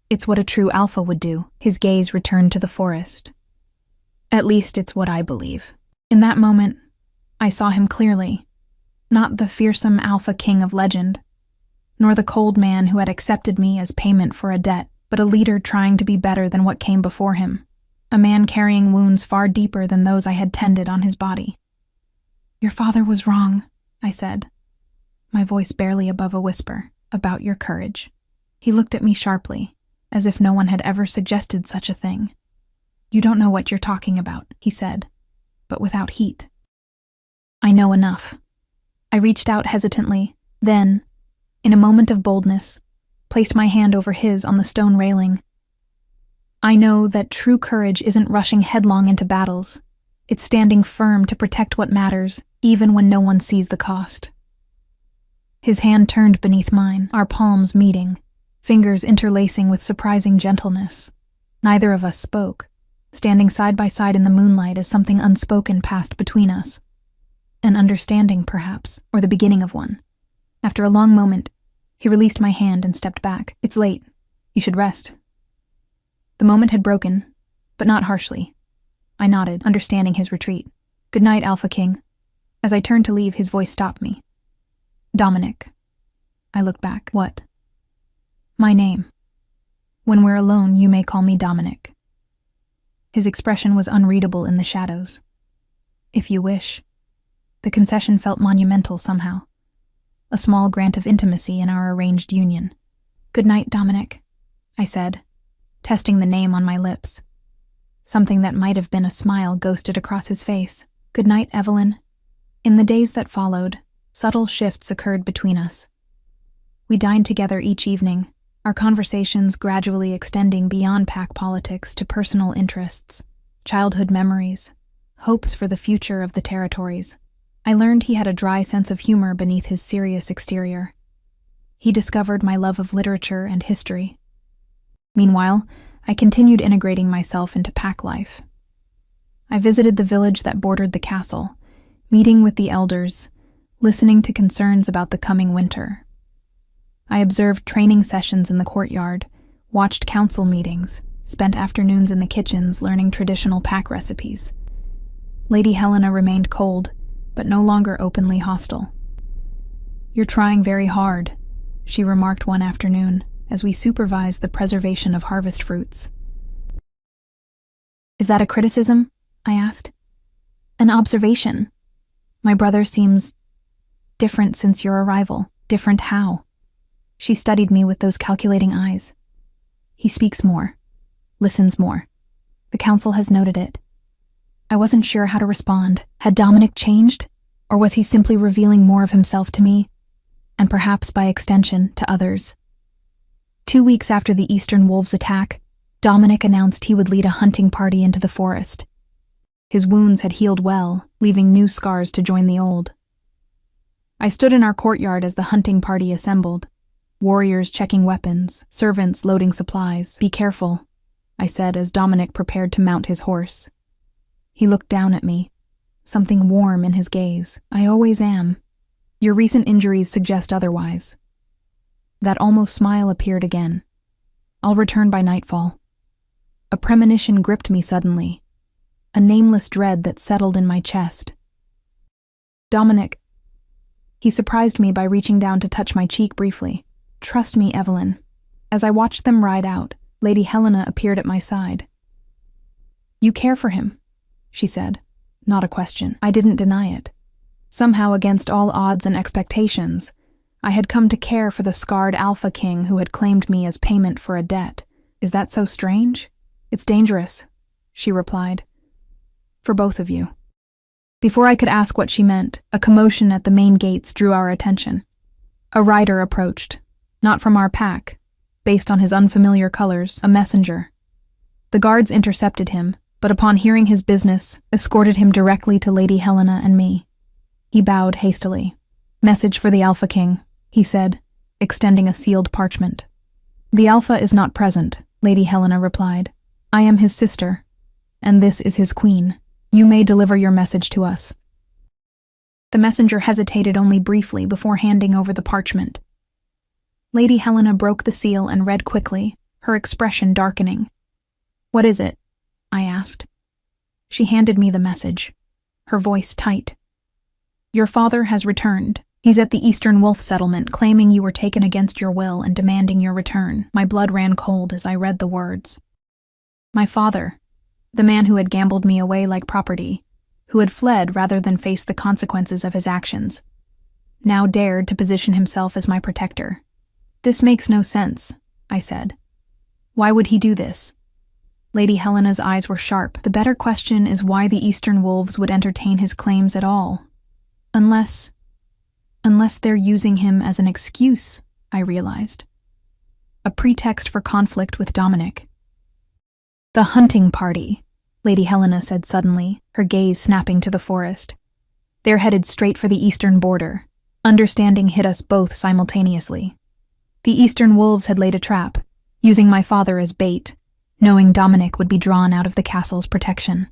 It's what a true Alpha would do." His gaze returned to the forest. "At least it's what I believe." In that moment, I saw him clearly. Not the fearsome Alpha King of legend, nor the cold man who had accepted me as payment for a debt, but a leader trying to be better than what came before him. A man carrying wounds far deeper than those I had tended on his body. "Your father was wrong," I said, my voice barely above a whisper, "about your courage." He looked at me sharply, as if no one had ever suggested such a thing. "You don't know what you're talking about," he said, but without heat. "I know enough." I reached out hesitantly, then, in a moment of boldness, placed my hand over his on the stone railing. "I know that true courage isn't rushing headlong into battles. It's standing firm to protect what matters, even when no one sees the cost." His hand turned beneath mine, our palms meeting, fingers interlacing with surprising gentleness. Neither of us spoke, standing side by side in the moonlight as something unspoken passed between us. An understanding, perhaps, or the beginning of one. After a long moment, he released my hand and stepped back. "It's late. You should rest." The moment had broken, but not harshly. I nodded, understanding his retreat. "Good night, Alpha King." As I turned to leave, his voice stopped me. "Dominic." I looked back. "What?" "My name. When we're alone, you may call me Dominic." His expression was unreadable in the shadows. "If you wish." The concession felt monumental somehow. A small grant of intimacy in our arranged union. "Good night, Dominic," I said, testing the name on my lips. Something that might have been a smile ghosted across his face. "Good night, Evelyn." In the days that followed, subtle shifts occurred between us. We dined together each evening, our conversations gradually extending beyond pack politics to personal interests, childhood memories, hopes for the future of the territories. I learned he had a dry sense of humor beneath his serious exterior. He discovered my love of literature and history. Meanwhile, I continued integrating myself into pack life. I visited the village that bordered the castle, meeting with the elders, listening to concerns about the coming winter. I observed training sessions in the courtyard, watched council meetings, spent afternoons in the kitchens learning traditional pack recipes. Lady Helena remained cold, but no longer openly hostile. "You're trying very hard," she remarked one afternoon as we supervised the preservation of harvest fruits. "Is that a criticism?" I asked. "An observation. My brother seems different since your arrival." "Different how?" She studied me with those calculating eyes. "He speaks more, listens more. The council has noted it." I wasn't sure how to respond. Had Dominic changed? Or was he simply revealing more of himself to me? And perhaps, by extension, to others? 2 weeks after the Eastern Wolves' attack, Dominic announced he would lead a hunting party into the forest. His wounds had healed well, leaving new scars to join the old. I stood in our courtyard as the hunting party assembled. Warriors checking weapons, servants loading supplies. "Be careful," I said as Dominic prepared to mount his horse. He looked down at me, something warm in his gaze. "I always am. Your recent injuries suggest otherwise." That almost smile appeared again. "I'll return by nightfall." A premonition gripped me suddenly, a nameless dread that settled in my chest. "Dominic." He surprised me by reaching down to touch my cheek briefly. "Trust me, Evelyn." As I watched them ride out, Lady Helena appeared at my side. "You care for him," she said. Not a question. I didn't deny it. Somehow, against all odds and expectations, I had come to care for the scarred Alpha King who had claimed me as payment for a debt. "Is that so strange?" "It's dangerous," she replied. "For both of you." Before I could ask what she meant, a commotion at the main gates drew our attention. A rider approached, not from our pack. Based on his unfamiliar colors, a messenger. The guards intercepted him, but upon hearing his business, escorted him directly to Lady Helena and me. He bowed hastily. "Message for the Alpha King," he said, extending a sealed parchment. "The Alpha is not present," Lady Helena replied. "I am his sister, and this is his queen. You may deliver your message to us." The messenger hesitated only briefly before handing over the parchment. Lady Helena broke the seal and read quickly, her expression darkening. "What is it?" I asked. She handed me the message, her voice tight. "Your father has returned. He's at the Eastern Wolf settlement, claiming you were taken against your will and demanding your return." My blood ran cold as I read the words. My father, the man who had gambled me away like property, who had fled rather than face the consequences of his actions, now dared to position himself as my protector. "This makes no sense," I said. "Why would he do this?" Lady Helena's eyes were sharp. "The better question is why the Eastern Wolves would entertain his claims at all. Unless they're using him as an excuse," I realized. A pretext for conflict with Dominic. "The hunting party," Lady Helena said suddenly, her gaze snapping to the forest. "They're headed straight for the eastern border." Understanding hit us both simultaneously. The Eastern Wolves had laid a trap, using my father as bait, knowing Dominic would be drawn out of the castle's protection.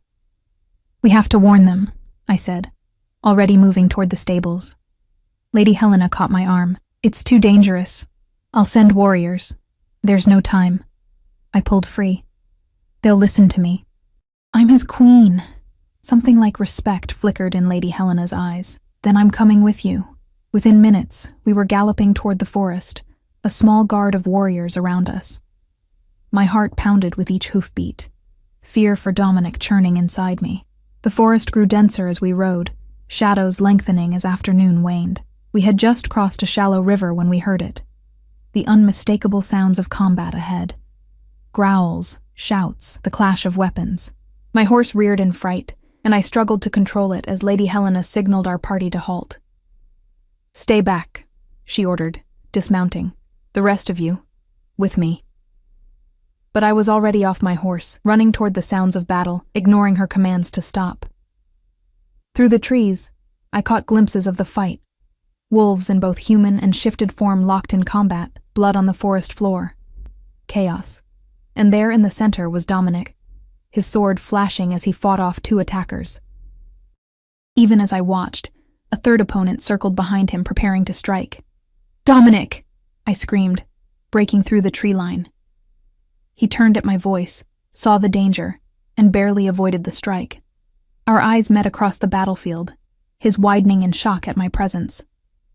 "We have to warn them," I said, already moving toward the stables. Lady Helena caught my arm. "It's too dangerous. I'll send warriors. There's no time." I pulled free. "They'll listen to me." I'm his queen. Something like respect flickered in Lady Helena's eyes. Then I'm coming with you. Within minutes, we were galloping toward the forest, a small guard of warriors around us. My heart pounded with each hoofbeat, fear for Dominic churning inside me. The forest grew denser as we rode, shadows lengthening as afternoon waned. We had just crossed a shallow river when we heard it. The unmistakable sounds of combat ahead. Growls, shouts, the clash of weapons. My horse reared in fright, and I struggled to control it as Lady Helena signaled our party to halt. "Stay back," she ordered, dismounting. "The rest of you, with me." But I was already off my horse, running toward the sounds of battle, ignoring her commands to stop. Through the trees, I caught glimpses of the fight. Wolves in both human and shifted form locked in combat, blood on the forest floor. Chaos. And there in the center was Dominic, his sword flashing as he fought off two attackers. Even as I watched, a third opponent circled behind him, preparing to strike. "Dominic!" I screamed, breaking through the tree line. He turned at my voice, saw the danger, and barely avoided the strike. Our eyes met across the battlefield, his widening in shock at my presence.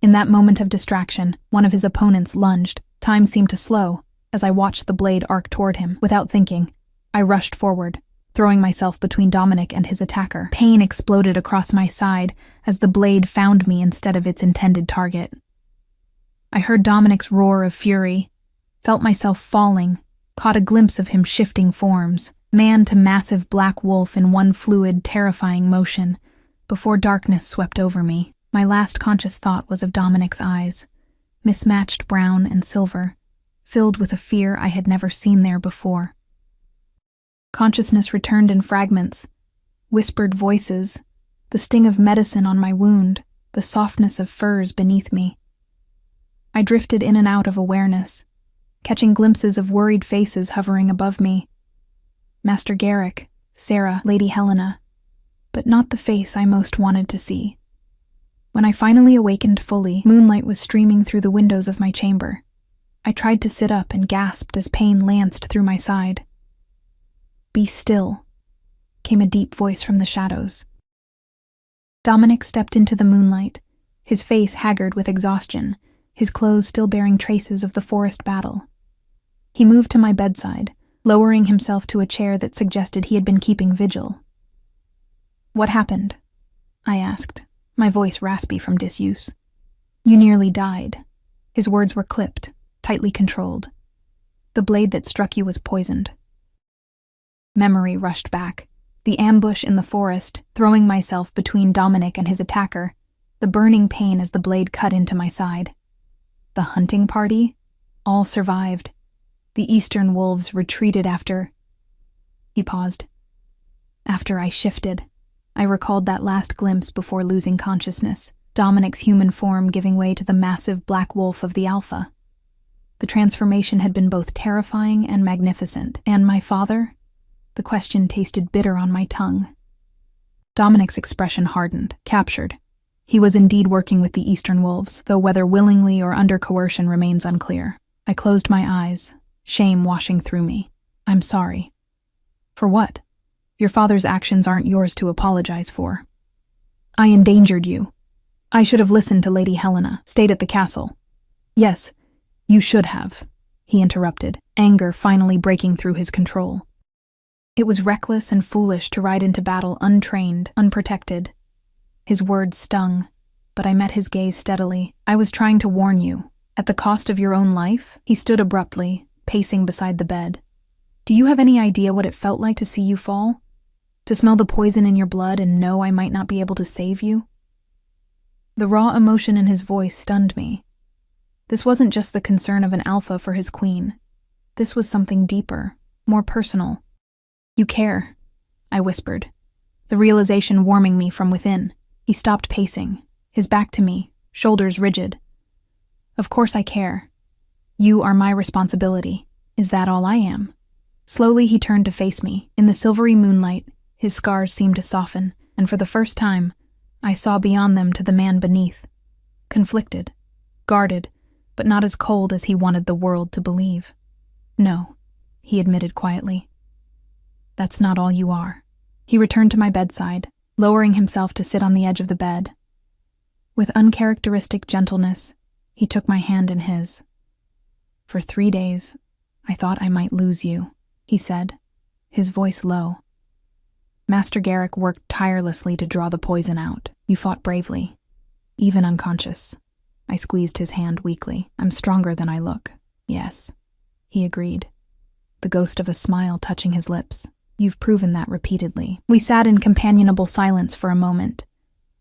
In that moment of distraction, one of his opponents lunged. Time seemed to slow as I watched the blade arc toward him. Without thinking, I rushed forward, throwing myself between Dominic and his attacker. Pain exploded across my side as the blade found me instead of its intended target. I heard Dominic's roar of fury, felt myself falling, caught a glimpse of him shifting forms, man to massive black wolf in one fluid, terrifying motion, before darkness swept over me. My last conscious thought was of Dominic's eyes, mismatched brown and silver, filled with a fear I had never seen there before. Consciousness returned in fragments, whispered voices, the sting of medicine on my wound, the softness of furs beneath me. I drifted in and out of awareness, catching glimpses of worried faces hovering above me. Master Garrick, Sarah, Lady Helena, but not the face I most wanted to see. When I finally awakened fully, moonlight was streaming through the windows of my chamber. I tried to sit up and gasped as pain lanced through my side. "Be still," came a deep voice from the shadows. Dominic stepped into the moonlight, his face haggard with exhaustion, his clothes still bearing traces of the forest battle. He moved to my bedside, lowering himself to a chair that suggested he had been keeping vigil. "What happened?" I asked, my voice raspy from disuse. "You nearly died." His words were clipped, tightly controlled. "The blade that struck you was poisoned." Memory rushed back. The ambush in the forest, throwing myself between Dominic and his attacker, the burning pain as the blade cut into my side. The hunting party? All survived. The eastern wolves retreated after... He paused. After I shifted, I recalled that last glimpse before losing consciousness, Dominic's human form giving way to the massive black wolf of the Alpha. The transformation had been both terrifying and magnificent. And my father? The question tasted bitter on my tongue. Dominic's expression hardened, captured. He was indeed working with the eastern wolves, though whether willingly or under coercion remains unclear. I closed my eyes, shame washing through me. "I'm sorry." "For what? Your father's actions aren't yours to apologize for." "I endangered you. I should have listened to Lady Helena, stayed at the castle." "Yes, you should have," he interrupted, anger finally breaking through his control. "It was reckless and foolish to ride into battle untrained, unprotected." His words stung, but I met his gaze steadily. "I was trying to warn you. At the cost of your own life?" He stood abruptly, pacing beside the bed. "Do you have any idea what it felt like to see you fall? To smell the poison in your blood and know I might not be able to save you?" The raw emotion in his voice stunned me. This wasn't just the concern of an alpha for his queen. This was something deeper, more personal. "You care," I whispered, the realization warming me from within. He stopped pacing, his back to me, shoulders rigid. "Of course I care. You are my responsibility. Is that all I am?" Slowly he turned to face me. In the silvery moonlight, his scars seemed to soften, and for the first time, I saw beyond them to the man beneath. Conflicted, guarded, but not as cold as he wanted the world to believe. "No," he admitted quietly. "That's not all you are." He returned to my bedside, lowering himself to sit on the edge of the bed. With uncharacteristic gentleness, he took my hand in his. "For 3 days, I thought I might lose you," he said, his voice low. "Master Garrick worked tirelessly to draw the poison out. You fought bravely, even unconscious." I squeezed his hand weakly. "I'm stronger than I look." "Yes," he agreed, the ghost of a smile touching his lips. "You've proven that repeatedly." We sat in companionable silence for a moment,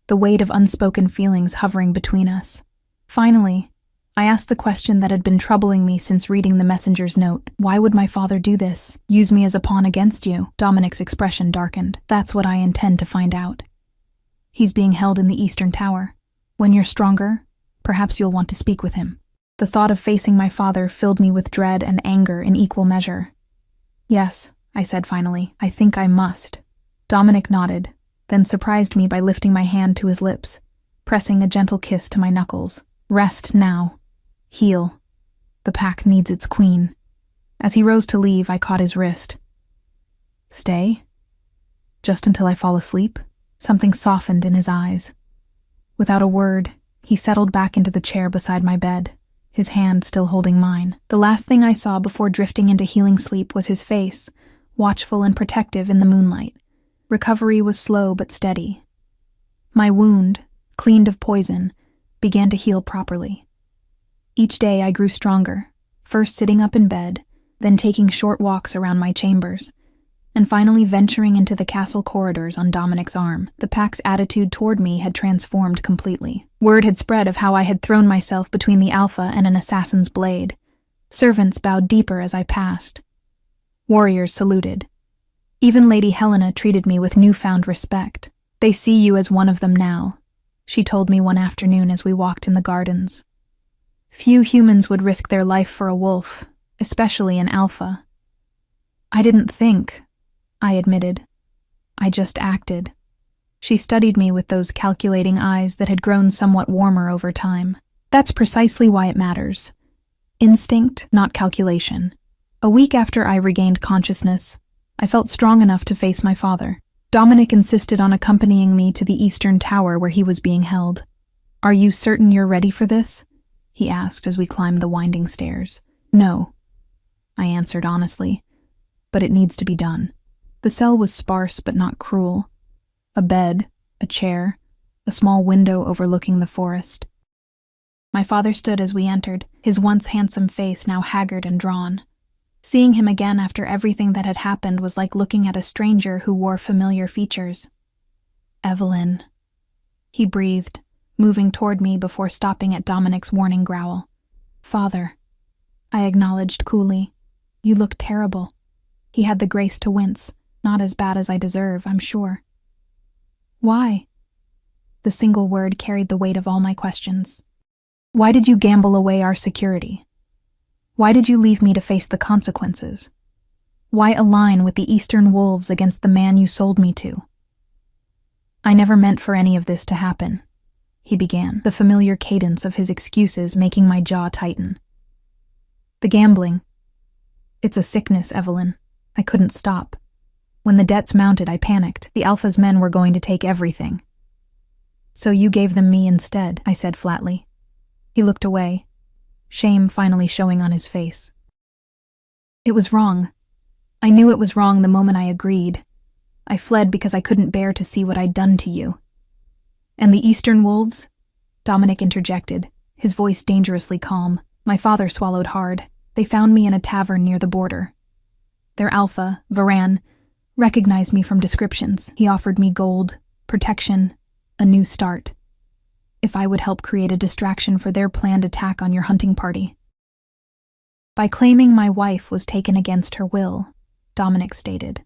the weight of unspoken feelings hovering between us. Finally, I asked the question that had been troubling me since reading the messenger's note. "Why would my father do this? Use me as a pawn against you?" Dominic's expression darkened. "That's what I intend to find out. He's being held in the Eastern Tower. When you're stronger, perhaps you'll want to speak with him." The thought of facing my father filled me with dread and anger in equal measure. "Yes," I said finally, "I think I must." Dominic nodded, then surprised me by lifting my hand to his lips, pressing a gentle kiss to my knuckles. "Rest now. Heal. The pack needs its queen." As he rose to leave, I caught his wrist. "Stay? Just until I fall asleep?" Something softened in his eyes. Without a word, he settled back into the chair beside my bed, his hand still holding mine. The last thing I saw before drifting into healing sleep was his face, watchful and protective in the moonlight. Recovery was slow but steady. My wound, cleaned of poison, began to heal properly. Each day I grew stronger, first sitting up in bed, then taking short walks around my chambers, and finally venturing into the castle corridors on Dominic's arm. The pack's attitude toward me had transformed completely. Word had spread of how I had thrown myself between the Alpha and an assassin's blade. Servants bowed deeper as I passed. Warriors saluted. Even Lady Helena treated me with newfound respect. "They see you as one of them now," she told me one afternoon as we walked in the gardens. "Few humans would risk their life for a wolf, especially an alpha." "I didn't think," I admitted. "I just acted." She studied me with those calculating eyes that had grown somewhat warmer over time. "That's precisely why it matters. Instinct, not calculation." A week after I regained consciousness, I felt strong enough to face my father. Dominic insisted on accompanying me to the Eastern Tower where he was being held. "Are you certain you're ready for this?" he asked as we climbed the winding stairs. "No," I answered honestly, "but it needs to be done." The cell was sparse but not cruel. A bed, a chair, a small window overlooking the forest. My father stood as we entered, his once handsome face now haggard and drawn. Seeing him again after everything that had happened was like looking at a stranger who wore familiar features. "Evelyn," he breathed, moving toward me before stopping at Dominic's warning growl. "Father," I acknowledged coolly. "You look terrible." He had the grace to wince. "Not as bad as I deserve, I'm sure." "Why?" The single word carried the weight of all my questions. "Why did you gamble away our security? Why did you leave me to face the consequences? Why align with the Eastern Wolves against the man you sold me to?" "I never meant for any of this to happen," he began, the familiar cadence of his excuses making my jaw tighten. "The gambling. It's a sickness, Evelyn. I couldn't stop. When the debts mounted, I panicked. The Alpha's men were going to take everything. So you gave them me instead," I said flatly. He looked away, shame finally showing on his face. "It was wrong. I knew it was wrong the moment I agreed. I fled because I couldn't bear to see what I'd done to you." "And the Eastern Wolves?" Dominic interjected, his voice dangerously calm. My father swallowed hard. "They found me in a tavern near the border. Their Alpha, Varan, recognized me from descriptions. He offered me gold, protection, a new start, if I would help create a distraction for their planned attack on your hunting party." "By claiming my wife was taken against her will," Dominic stated.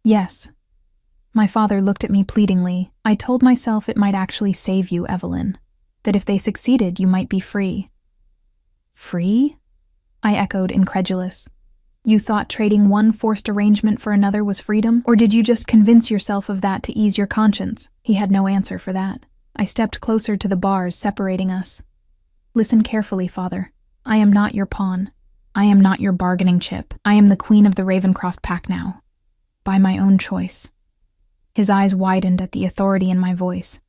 "Yes." My father looked at me pleadingly. "I told myself it might actually save you, Evelyn, that if they succeeded, you might be free." "Free?" I echoed, incredulous. "You thought trading one forced arrangement for another was freedom? Or did you just convince yourself of that to ease your conscience?" He had no answer for that. I stepped closer to the bars separating us. "Listen carefully, Father. I am not your pawn. I am not your bargaining chip. I am the queen of the Ravencroft pack now. By my own choice. His eyes widened at the authority in my voice.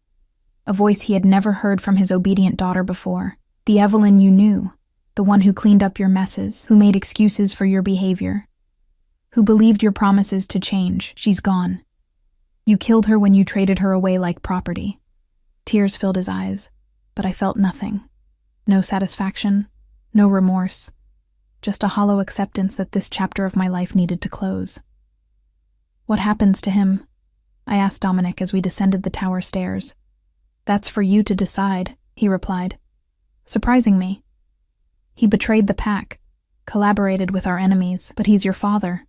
A voice he had never heard from his obedient daughter before. The Evelyn you knew, the one who cleaned up your messes, who made excuses for your behavior, who believed your promises to change. She's gone. You killed her when you traded her away like property. Tears filled his eyes, but I felt nothing. No satisfaction, no remorse, just a hollow acceptance that this chapter of my life needed to close. What happens to him? I asked Dominic as we descended the tower stairs. That's for you to decide, he replied, surprising me. He betrayed the pack, collaborated with our enemies, but he's your father.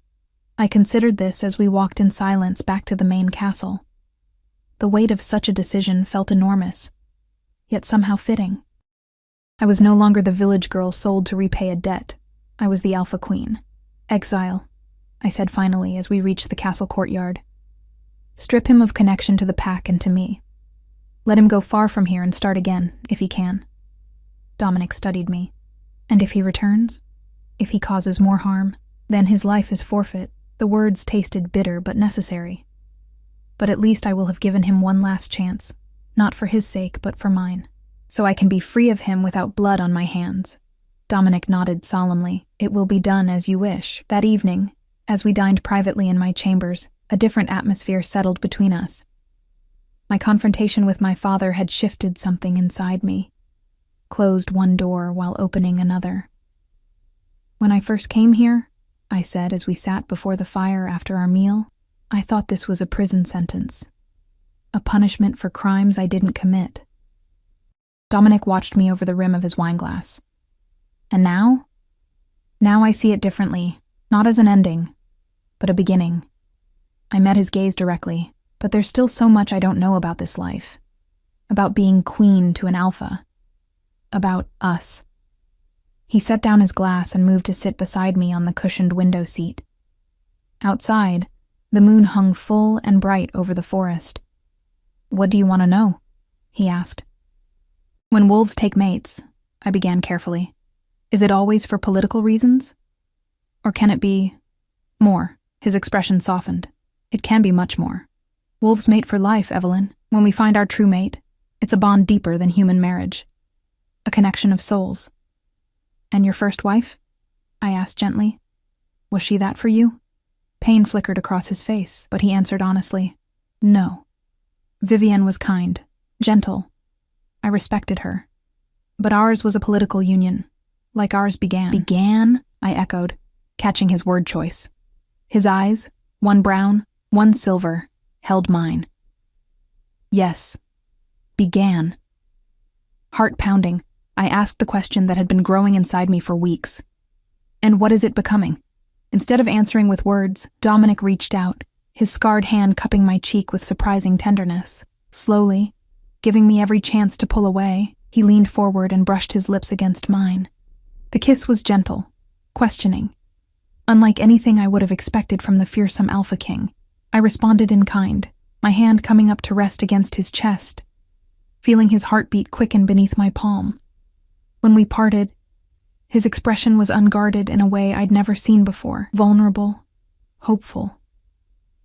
I considered this as we walked in silence back to the main castle. The weight of such a decision felt enormous, yet somehow fitting. I was no longer the village girl sold to repay a debt. I was the Alpha Queen. Exile, I said finally as we reached the castle courtyard. Strip him of connection to the pack and to me. Let him go far from here and start again, if he can. Dominic studied me. And if he returns? If he causes more harm? Then his life is forfeit. The words tasted bitter but necessary. But at least I will have given him one last chance, not for his sake but for mine, so I can be free of him without blood on my hands. Dominic nodded solemnly. It will be done as you wish. That evening, as we dined privately in my chambers, a different atmosphere settled between us. My confrontation with my father had shifted something inside me, closed one door while opening another. When I first came here, I said as we sat before the fire after our meal, I thought this was a prison sentence, a punishment for crimes I didn't commit. Dominic watched me over the rim of his wineglass. And now? Now I see it differently, not as an ending, but a beginning. I met his gaze directly, but there's still so much I don't know about this life. About being queen to an alpha. About us. He set down his glass and moved to sit beside me on the cushioned window seat. Outside, the moon hung full and bright over the forest. What do you want to know? He asked. When wolves take mates, I began carefully, is it always for political reasons? Or can it be more? His expression softened. It can be much more. Wolves mate for life, Evelyn. When we find our true mate, it's a bond deeper than human marriage. A connection of souls. And your first wife? I asked gently. Was she that for you? Pain flickered across his face, but he answered honestly, no. Vivienne was kind, gentle. I respected her. But ours was a political union, like ours began. Began? I echoed, catching his word choice. His eyes, one brown, one silver, held mine. Yes, began. Heart pounding, I asked the question that had been growing inside me for weeks. And what is it becoming? Instead of answering with words, Dominic reached out, his scarred hand cupping my cheek with surprising tenderness. Slowly, giving me every chance to pull away, he leaned forward and brushed his lips against mine. The kiss was gentle, questioning. Unlike anything I would have expected from the fearsome Alpha King, I responded in kind, my hand coming up to rest against his chest, feeling his heartbeat quicken beneath my palm. When we parted, his expression was unguarded in a way I'd never seen before, vulnerable, hopeful,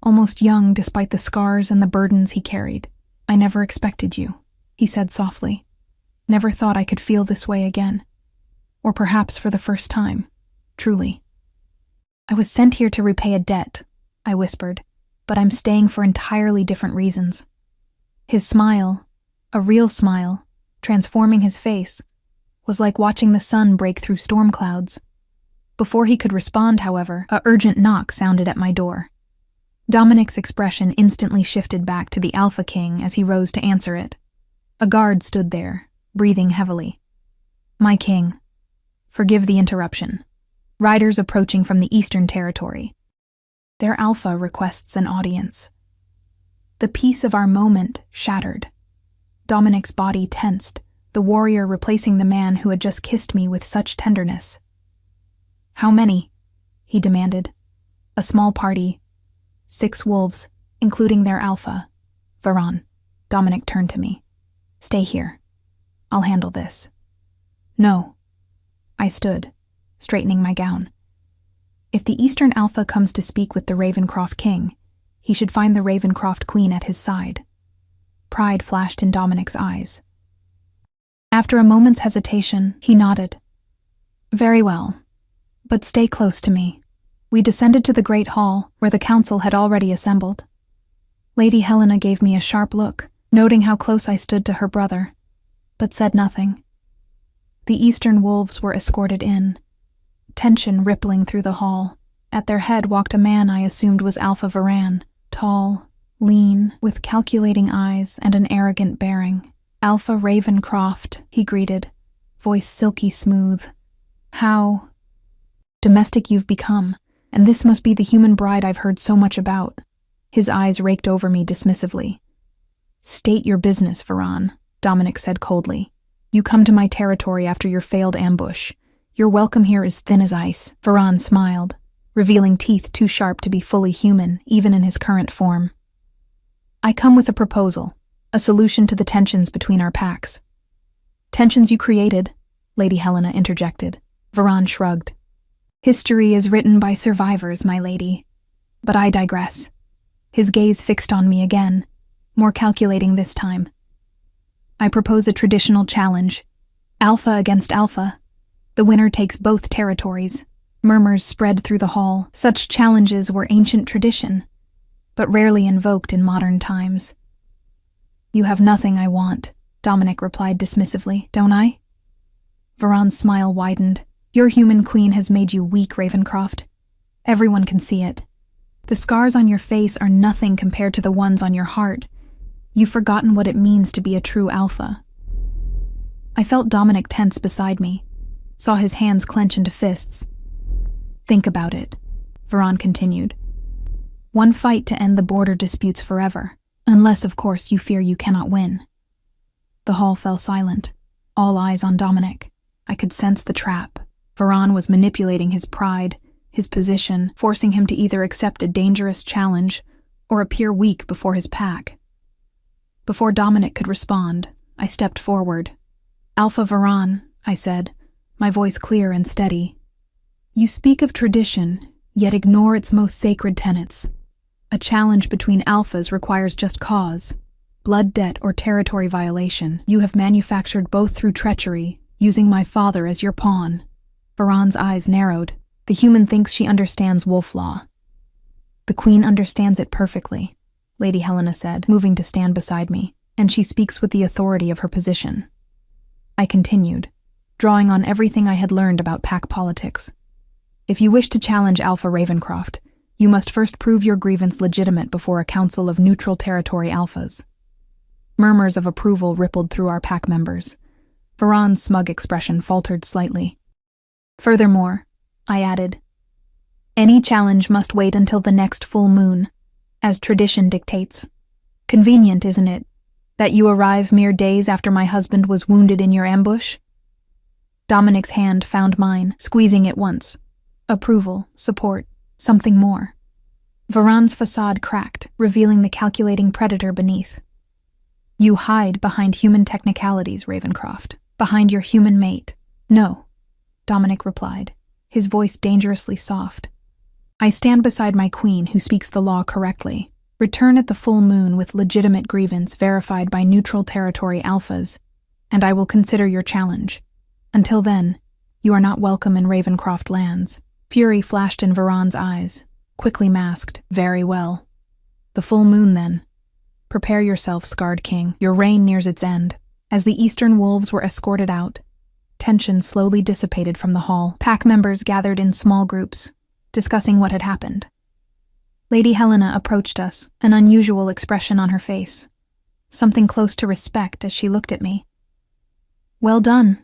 almost young despite the scars and the burdens he carried. I never expected you, he said softly. Never thought I could feel this way again. Or perhaps for the first time, truly. I was sent here to repay a debt, I whispered, but I'm staying for entirely different reasons. His smile, a real smile, transforming his face, was like watching the sun break through storm clouds. Before he could respond, however, a urgent knock sounded at my door. Dominic's expression instantly shifted back to the Alpha King as he rose to answer it. A guard stood there, breathing heavily. My king, forgive the interruption. Riders approaching from the Eastern Territory. Their Alpha requests an audience. The peace of our moment shattered. Dominic's body tensed, the warrior replacing the man who had just kissed me with such tenderness. How many? He demanded. A small party. 6 wolves, including their alpha. Varan. Dominic turned to me. Stay here. I'll handle this. No. I stood, straightening my gown. If the Eastern Alpha comes to speak with the Ravencroft King, He should find the Ravencroft Queen at his side. Pride flashed in Dominic's eyes. After a moment's hesitation, he nodded. Very well, but stay close to me. We descended to the great hall, where the council had already assembled. Lady Helena gave me a sharp look, noting how close I stood to her brother, but said nothing. The Eastern wolves were escorted in, tension rippling through the hall. At their head walked a man I assumed was Alpha Varan, tall, lean, with calculating eyes and an arrogant bearing. Alpha Ravencroft, he greeted, voice silky smooth. How domestic you've become, and this must be the human bride I've heard so much about. His eyes raked over me dismissively. State your business, Varan, Dominic said coldly. You come to my territory after your failed ambush. Your welcome here is thin as ice. Varan smiled, revealing teeth too sharp to be fully human, even in his current form. I come with a proposal, a solution to the tensions between our packs. Tensions you created, Lady Helena interjected. Varan shrugged. History is written by survivors, my lady. But I digress. His gaze fixed on me again, more calculating this time. I propose a traditional challenge. Alpha against Alpha. The winner takes both territories. Murmurs spread through the hall. Such challenges were ancient tradition, but rarely invoked in modern times. You have nothing I want, Dominic replied dismissively, don't I? Varan's smile widened. Your human queen has made you weak, Ravencroft. Everyone can see it. The scars on your face are nothing compared to the ones on your heart. You've forgotten what it means to be a true alpha. I felt Dominic tense beside me, saw his hands clench into fists. Think about it, Varan continued. One fight to end the border disputes forever, unless, of course, you fear you cannot win. The hall fell silent, all eyes on Dominic. I could sense the trap. Varan was manipulating his pride, his position, forcing him to either accept a dangerous challenge or appear weak before his pack. Before Dominic could respond, I stepped forward. Alpha Varan, I said, my voice clear and steady. You speak of tradition, yet ignore its most sacred tenets. A challenge between alphas requires just cause, blood debt or territory violation. You have manufactured both through treachery, using my father as your pawn. Varan's eyes narrowed. The human thinks she understands wolf law. The queen understands it perfectly, Lady Helena said, moving to stand beside me, and she speaks with the authority of her position. I continued, drawing on everything I had learned about pack politics. If you wish to challenge Alpha Ravencroft, you must first prove your grievance legitimate before a council of neutral territory alphas. Murmurs of approval rippled through our pack members. Varan's smug expression faltered slightly. Furthermore, I added, any challenge must wait until the next full moon, as tradition dictates. Convenient, isn't it, that you arrive mere days after my husband was wounded in your ambush? Dominic's hand found mine, squeezing it once. Approval, support, something more. Varan's facade cracked, revealing the calculating predator beneath. You hide behind human technicalities, Ravencroft, behind your human mate. No, Dominic replied, his voice dangerously soft. I stand beside my queen who speaks the law correctly. Return at the full moon with legitimate grievance verified by neutral territory alphas, and I will consider your challenge. Until then, you are not welcome in Ravencroft lands. Fury flashed in Varan's eyes, quickly masked. Very well. The full moon, then. Prepare yourself, Scarred King. Your reign nears its end. As the eastern wolves were escorted out, tension slowly dissipated from the hall. Pack members gathered in small groups, discussing what had happened. Lady Helena approached us, an unusual expression on her face, something close to respect as she looked at me. Well done,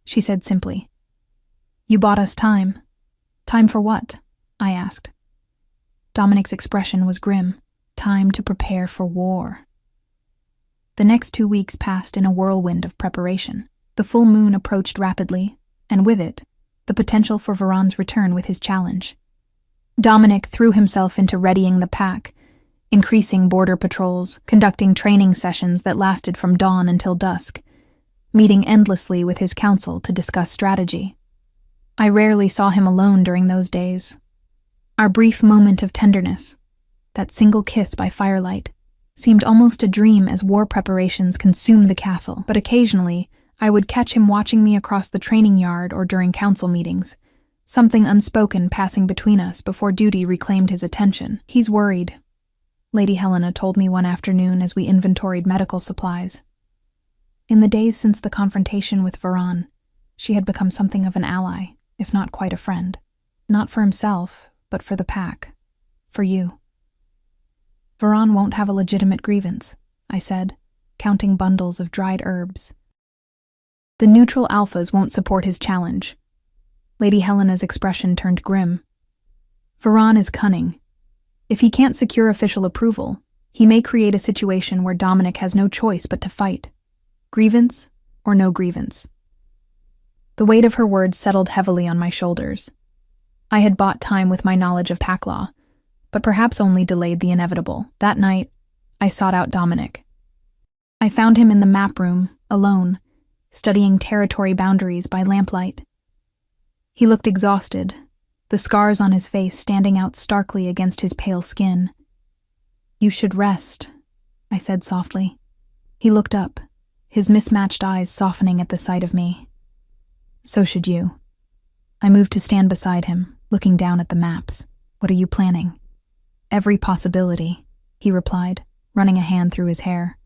she said simply. You bought us time. Time for what? I asked. Dominic's expression was grim. Time to prepare for war. The next 2 weeks passed in a whirlwind of preparation. The full moon approached rapidly, and with it, the potential for Varan's return with his challenge. Dominic threw himself into readying the pack, increasing border patrols, conducting training sessions that lasted from dawn until dusk, meeting endlessly with his council to discuss strategy. I rarely saw him alone during those days. Our brief moment of tenderness, That single kiss by firelight seemed almost a dream as war preparations consumed the castle, but occasionally I would catch him watching me across the training yard or during council meetings, something unspoken passing between us before duty reclaimed his attention. "He's worried," Lady Helena told me one afternoon as we inventoried medical supplies. In the days since the confrontation with Varan, she had become something of an ally, if not quite a friend. Not for himself, but for the pack. For you. "Varan won't have a legitimate grievance," I said, counting bundles of dried herbs. "The neutral alphas won't support his challenge." Lady Helena's expression turned grim. "Varan is cunning. If he can't secure official approval, he may create a situation where Dominic has no choice but to fight. Grievance or no grievance." The weight of her words settled heavily on my shoulders. I had bought time with my knowledge of pack law, but perhaps only delayed the inevitable. That night, I sought out Dominic. I found him in the map room, alone, studying territory boundaries by lamplight. He looked exhausted, the scars on his face standing out starkly against his pale skin. "You should rest," I said softly. He looked up, his mismatched eyes softening at the sight of me. "So should you." I moved to stand beside him, looking down at the maps. "What are you planning?" "Every possibility," he replied, running a hand through his hair.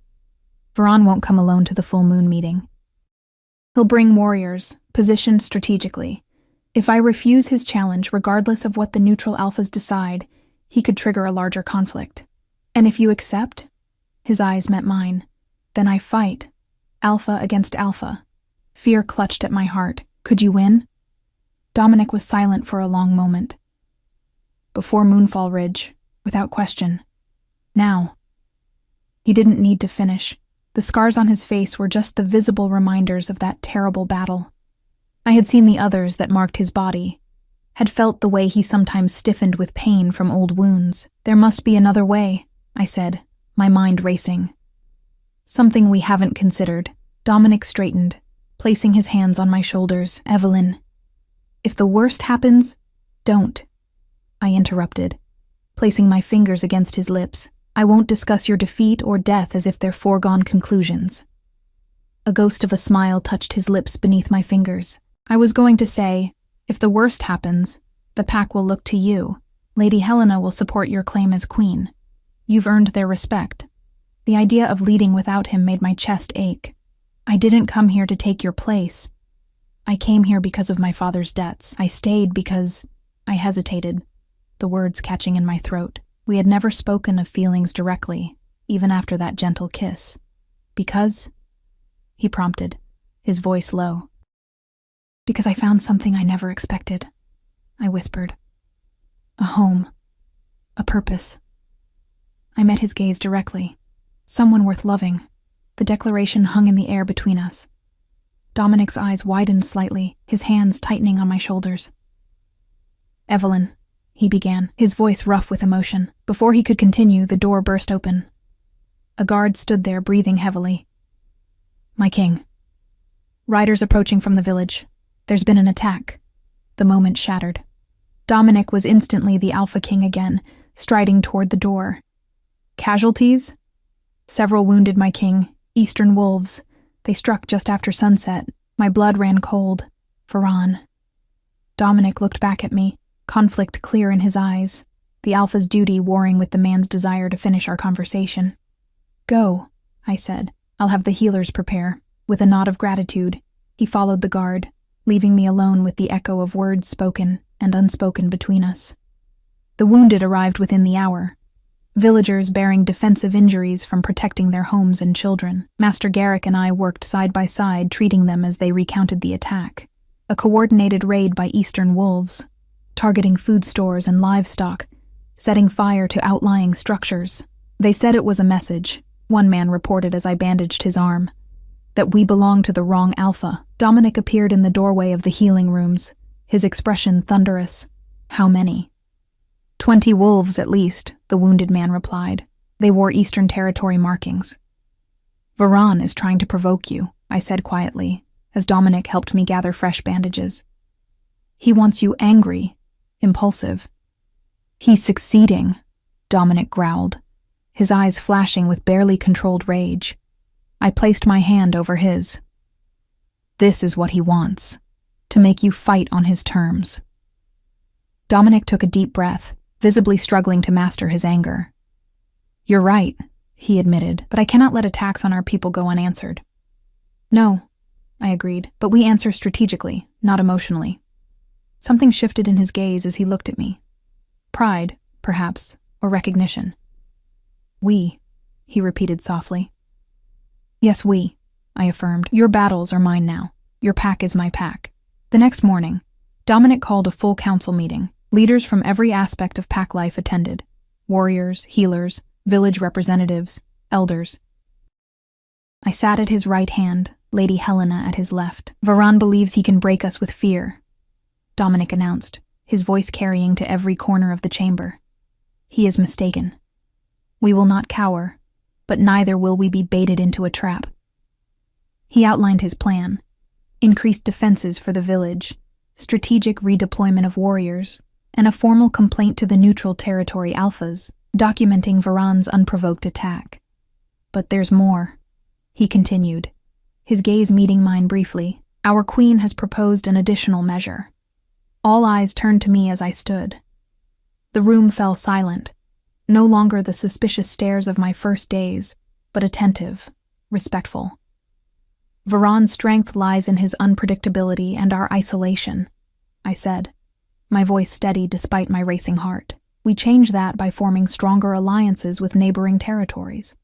"Varan won't come alone to the full moon meeting. He'll bring warriors, positioned strategically. If I refuse his challenge, regardless of what the neutral alphas decide, he could trigger a larger conflict. And if you accept," his eyes met mine, "then I fight, alpha against alpha." Fear clutched at my heart. Could you win? Dominic was silent for a long moment. "Before Moonfall Ridge, without question. Now." He didn't need to finish. The scars on his face were just the visible reminders of that terrible battle. I had seen the others that marked his body, had felt the way he sometimes stiffened with pain from old wounds. "There must be another way," I said, my mind racing. "Something we haven't considered." Dominic straightened, placing his hands on my shoulders. "Evelyn, if the worst happens, don't," I interrupted, placing my fingers against his lips. "I won't discuss your defeat or death as if they're foregone conclusions." A ghost of a smile touched his lips beneath my fingers. "I was going to say, if the worst happens, the pack will look to you. Lady Helena will support your claim as queen. You've earned their respect." The idea of leading without him made my chest ache. "I didn't come here to take your place. I came here because of my father's debts. I stayed because—" I hesitated, the words catching in my throat. We had never spoken of feelings directly, even after that gentle kiss. "Because?" he prompted, his voice low. "Because I found something I never expected," I whispered. "A home. A purpose." I met his gaze directly. Someone worth loving. The declaration hung in the air between us. Dominic's eyes widened slightly, his hands tightening on my shoulders. "Evelyn," he began, his voice rough with emotion. Before he could continue, the door burst open. A guard stood there, breathing heavily. "My king. Riders approaching from the village. There's been an attack." The moment shattered. Dominic was instantly the Alpha King again, striding toward the door. "Casualties?" "Several wounded, my king. Eastern wolves. They struck just after sunset. My blood ran cold. Varan." Dominic looked back at me, conflict clear in his eyes, the Alpha's duty warring with the man's desire to finish our conversation. "Go," I said. "I'll have the healers prepare." With a nod of gratitude, he followed the guard, leaving me alone with the echo of words spoken and unspoken between us. The wounded arrived within the hour. Villagers bearing defensive injuries from protecting their homes and children. Master Garrick and I worked side by side, treating them as they recounted the attack. A coordinated raid by Eastern wolves, targeting food stores and livestock, setting fire to outlying structures. They said it was a message, one man reported as I bandaged his arm, that we belonged to the wrong Alpha. Dominic appeared in the doorway of the healing rooms, his expression thunderous. "How many?" 20 wolves, at least," the wounded man replied. They wore Eastern Territory markings. "Varan is trying to provoke you," I said quietly, as Dominic helped me gather fresh bandages. "He wants you angry, impulsive." "He's succeeding," Dominic growled, his eyes flashing with barely controlled rage. I placed my hand over his. This is what he wants, to make you fight on his terms. Dominic took a deep breath, visibly struggling to master his anger. You're right, he admitted, but I cannot let attacks on our people go unanswered. No, I agreed, but we answer strategically, not emotionally. Something shifted in his gaze as he looked at me. Pride, perhaps, or recognition. We, he repeated softly. Yes, we, I affirmed. Your battles are mine now. Your pack is my pack. The next morning, Dominic called a full council meeting. Leaders from every aspect of pack life attended. Warriors, healers, village representatives, elders. I sat at his right hand, Lady Helena at his left. Varan believes he can break us with fear, Dominic announced, his voice carrying to every corner of the chamber. He is mistaken. We will not cower, but neither will we be baited into a trap. He outlined his plan: increased defenses for the village, strategic redeployment of warriors, and a formal complaint to the neutral territory alphas, documenting Varan's unprovoked attack. But there's more, he continued, his gaze meeting mine briefly. Our queen has proposed an additional measure. All eyes turned to me as I stood. The room fell silent, no longer the suspicious stares of my first days, but attentive, respectful. Varan's strength lies in his unpredictability and our isolation, I said, my voice steady despite my racing heart. We change that by forming stronger alliances with neighboring territories.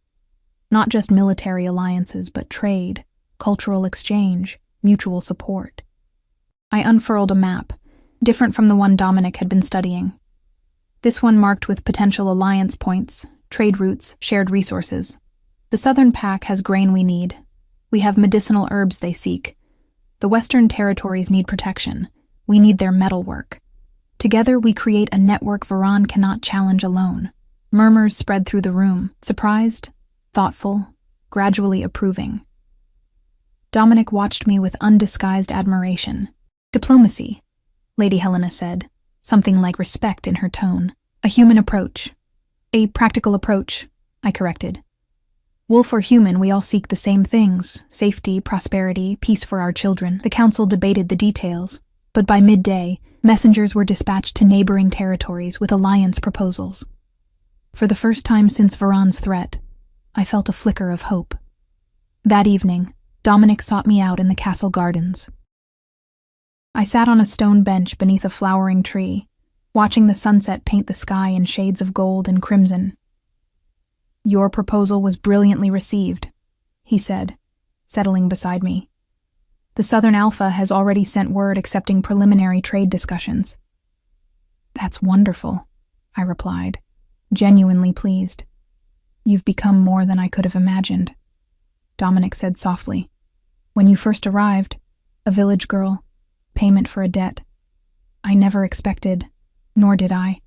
Not just military alliances, but trade, cultural exchange, mutual support. I unfurled a map, different from the one Dominic had been studying. This one marked with potential alliance points, trade routes, shared resources. The southern pack has grain we need. We have medicinal herbs they seek. The western territories need protection. We need their metalwork. Together we create a network Varan cannot challenge alone. Murmurs spread through the room, surprised, thoughtful, gradually approving. Dominic watched me with undisguised admiration. Diplomacy, Lady Helena said, something like respect in her tone. A human approach. A practical approach, I corrected. Wolf or human, we all seek the same things: safety, prosperity, peace for our children. The council debated the details, but by midday, messengers were dispatched to neighboring territories with alliance proposals. For the first time since Varan's threat, I felt a flicker of hope. That evening, Dominic sought me out in the castle gardens. I sat on a stone bench beneath a flowering tree, watching the sunset paint the sky in shades of gold and crimson. Your proposal was brilliantly received, he said, settling beside me. The Southern Alpha has already sent word accepting preliminary trade discussions. That's wonderful, I replied, genuinely pleased. You've become more than I could have imagined, Dominic said softly. When you first arrived, a village girl, payment for a debt. I never expected, nor did I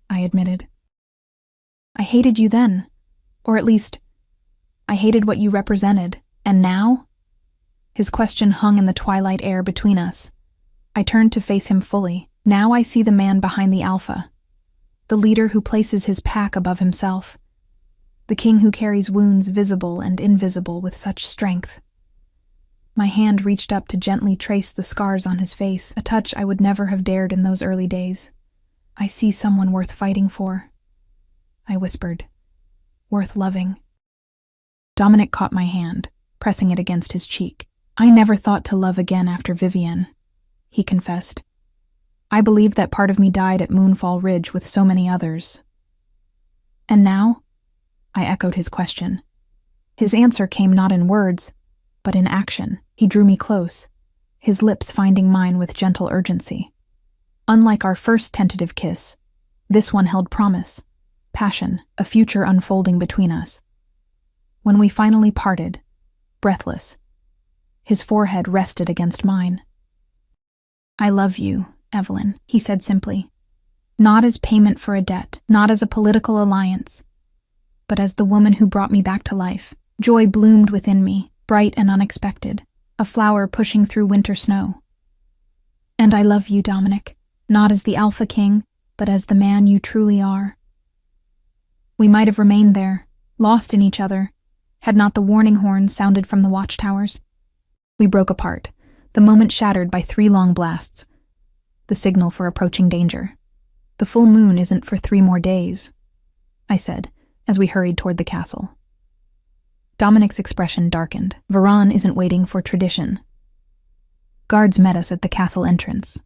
admitted. I hated you then, or at least, I hated what you represented, and now? His question hung in the twilight air between us. I turned to face him fully. Now I see the man behind the Alpha, the leader who places his pack above himself, the king who carries wounds visible and invisible with such strength. My hand reached up to gently trace the scars on his face, a touch I would never have dared in those early days. I see someone worth fighting for, I whispered. Worth loving. Dominic caught my hand, pressing it against his cheek. I never thought to love again after Vivienne, he confessed. I believed that part of me died at Moonfall Ridge with so many others. And now? I echoed his question. His answer came not in words, but in action. He drew me close, his lips finding mine with gentle urgency. Unlike our first tentative kiss, this one held promise, passion, a future unfolding between us. When we finally parted, breathless, his forehead rested against mine. I love you, Evelyn, he said simply. Not as payment for a debt, not as a political alliance, but as the woman who brought me back to life. Joy bloomed within me, bright and unexpected, a flower pushing through winter snow. And I love you, Dominic, not as the Alpha King, but as the man you truly are. We might have remained there, lost in each other, had not the warning horns sounded from the watchtowers. We broke apart, the moment shattered by 3 long blasts, the signal for approaching danger. The full moon isn't for 3 more days, I said, as we hurried toward the castle. Dominic's expression darkened. Varan isn't waiting for tradition. Guards met us at the castle entrance.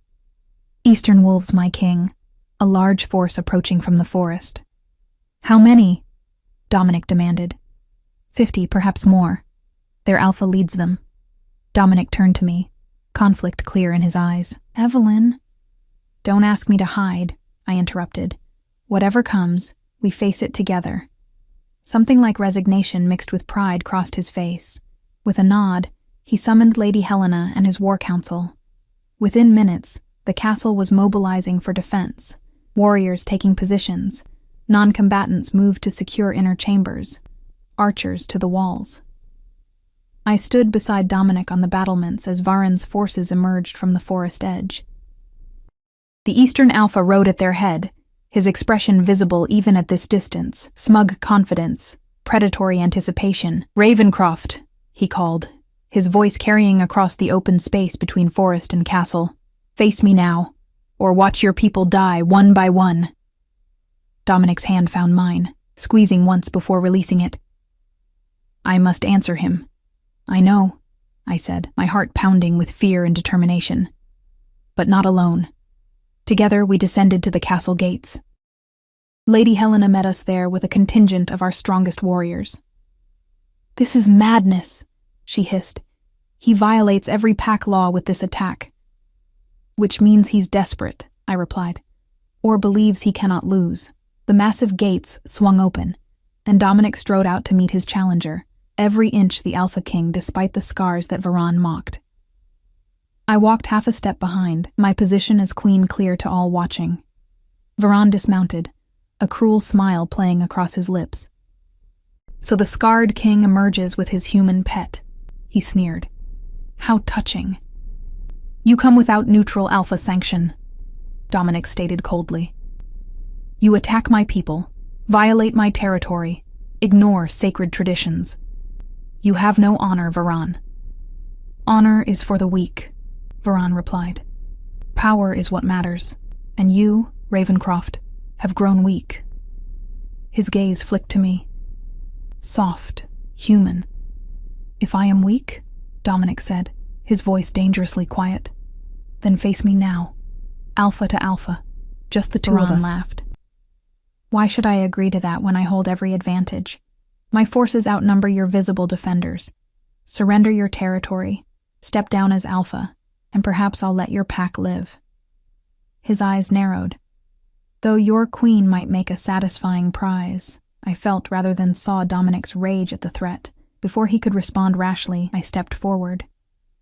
Eastern wolves, my king, a large force approaching from the forest. How many? Dominic demanded. 50, perhaps more. Their alpha leads them. Dominic turned to me, conflict clear in his eyes. Evelyn. Don't ask me to hide, I interrupted. Whatever comes, we face it together. Something like resignation mixed with pride crossed his face. With a nod, he summoned Lady Helena and his war council. Within minutes, the castle was mobilizing for defense, warriors taking positions, non-combatants moved to secure inner chambers, archers to the walls. I stood beside Dominic on the battlements as Varan's forces emerged from the forest edge. The Eastern Alpha rode at their head, his expression visible even at this distance, smug confidence, predatory anticipation. Ravencroft, he called, his voice carrying across the open space between forest and castle. Face me now, or watch your people die one by one. Dominic's hand found mine, squeezing once before releasing it. I must answer him. I know, I said, my heart pounding with fear and determination. But not alone. Together we descended to the castle gates. Lady Helena met us there with a contingent of our strongest warriors. This is madness, she hissed. He violates every pack law with this attack. Which means he's desperate, I replied, or believes he cannot lose. The massive gates swung open, and Dominic strode out to meet his challenger, every inch the Alpha King despite the scars that Varan mocked. I walked half a step behind, my position as queen clear to all watching. Varan dismounted, a cruel smile playing across his lips. So the scarred king emerges with his human pet, he sneered. How touching. You come without neutral Alpha sanction, Dominic stated coldly. You attack my people, violate my territory, ignore sacred traditions. You have no honor, Varan. Honor is for the weak, Varan replied. Power is what matters, and you, Ravencroft, have grown weak. His gaze flicked to me. Soft, human. If I am weak, Dominic said, his voice dangerously quiet, then face me now. Alpha to alpha, just the two of us. Varan laughed. Why should I agree to that when I hold every advantage? My forces outnumber your visible defenders. Surrender your territory, step down as Alpha, and perhaps I'll let your pack live. His eyes narrowed. Though your queen might make a satisfying prize, I felt rather than saw Dominic's rage at the threat. Before he could respond rashly, I stepped forward.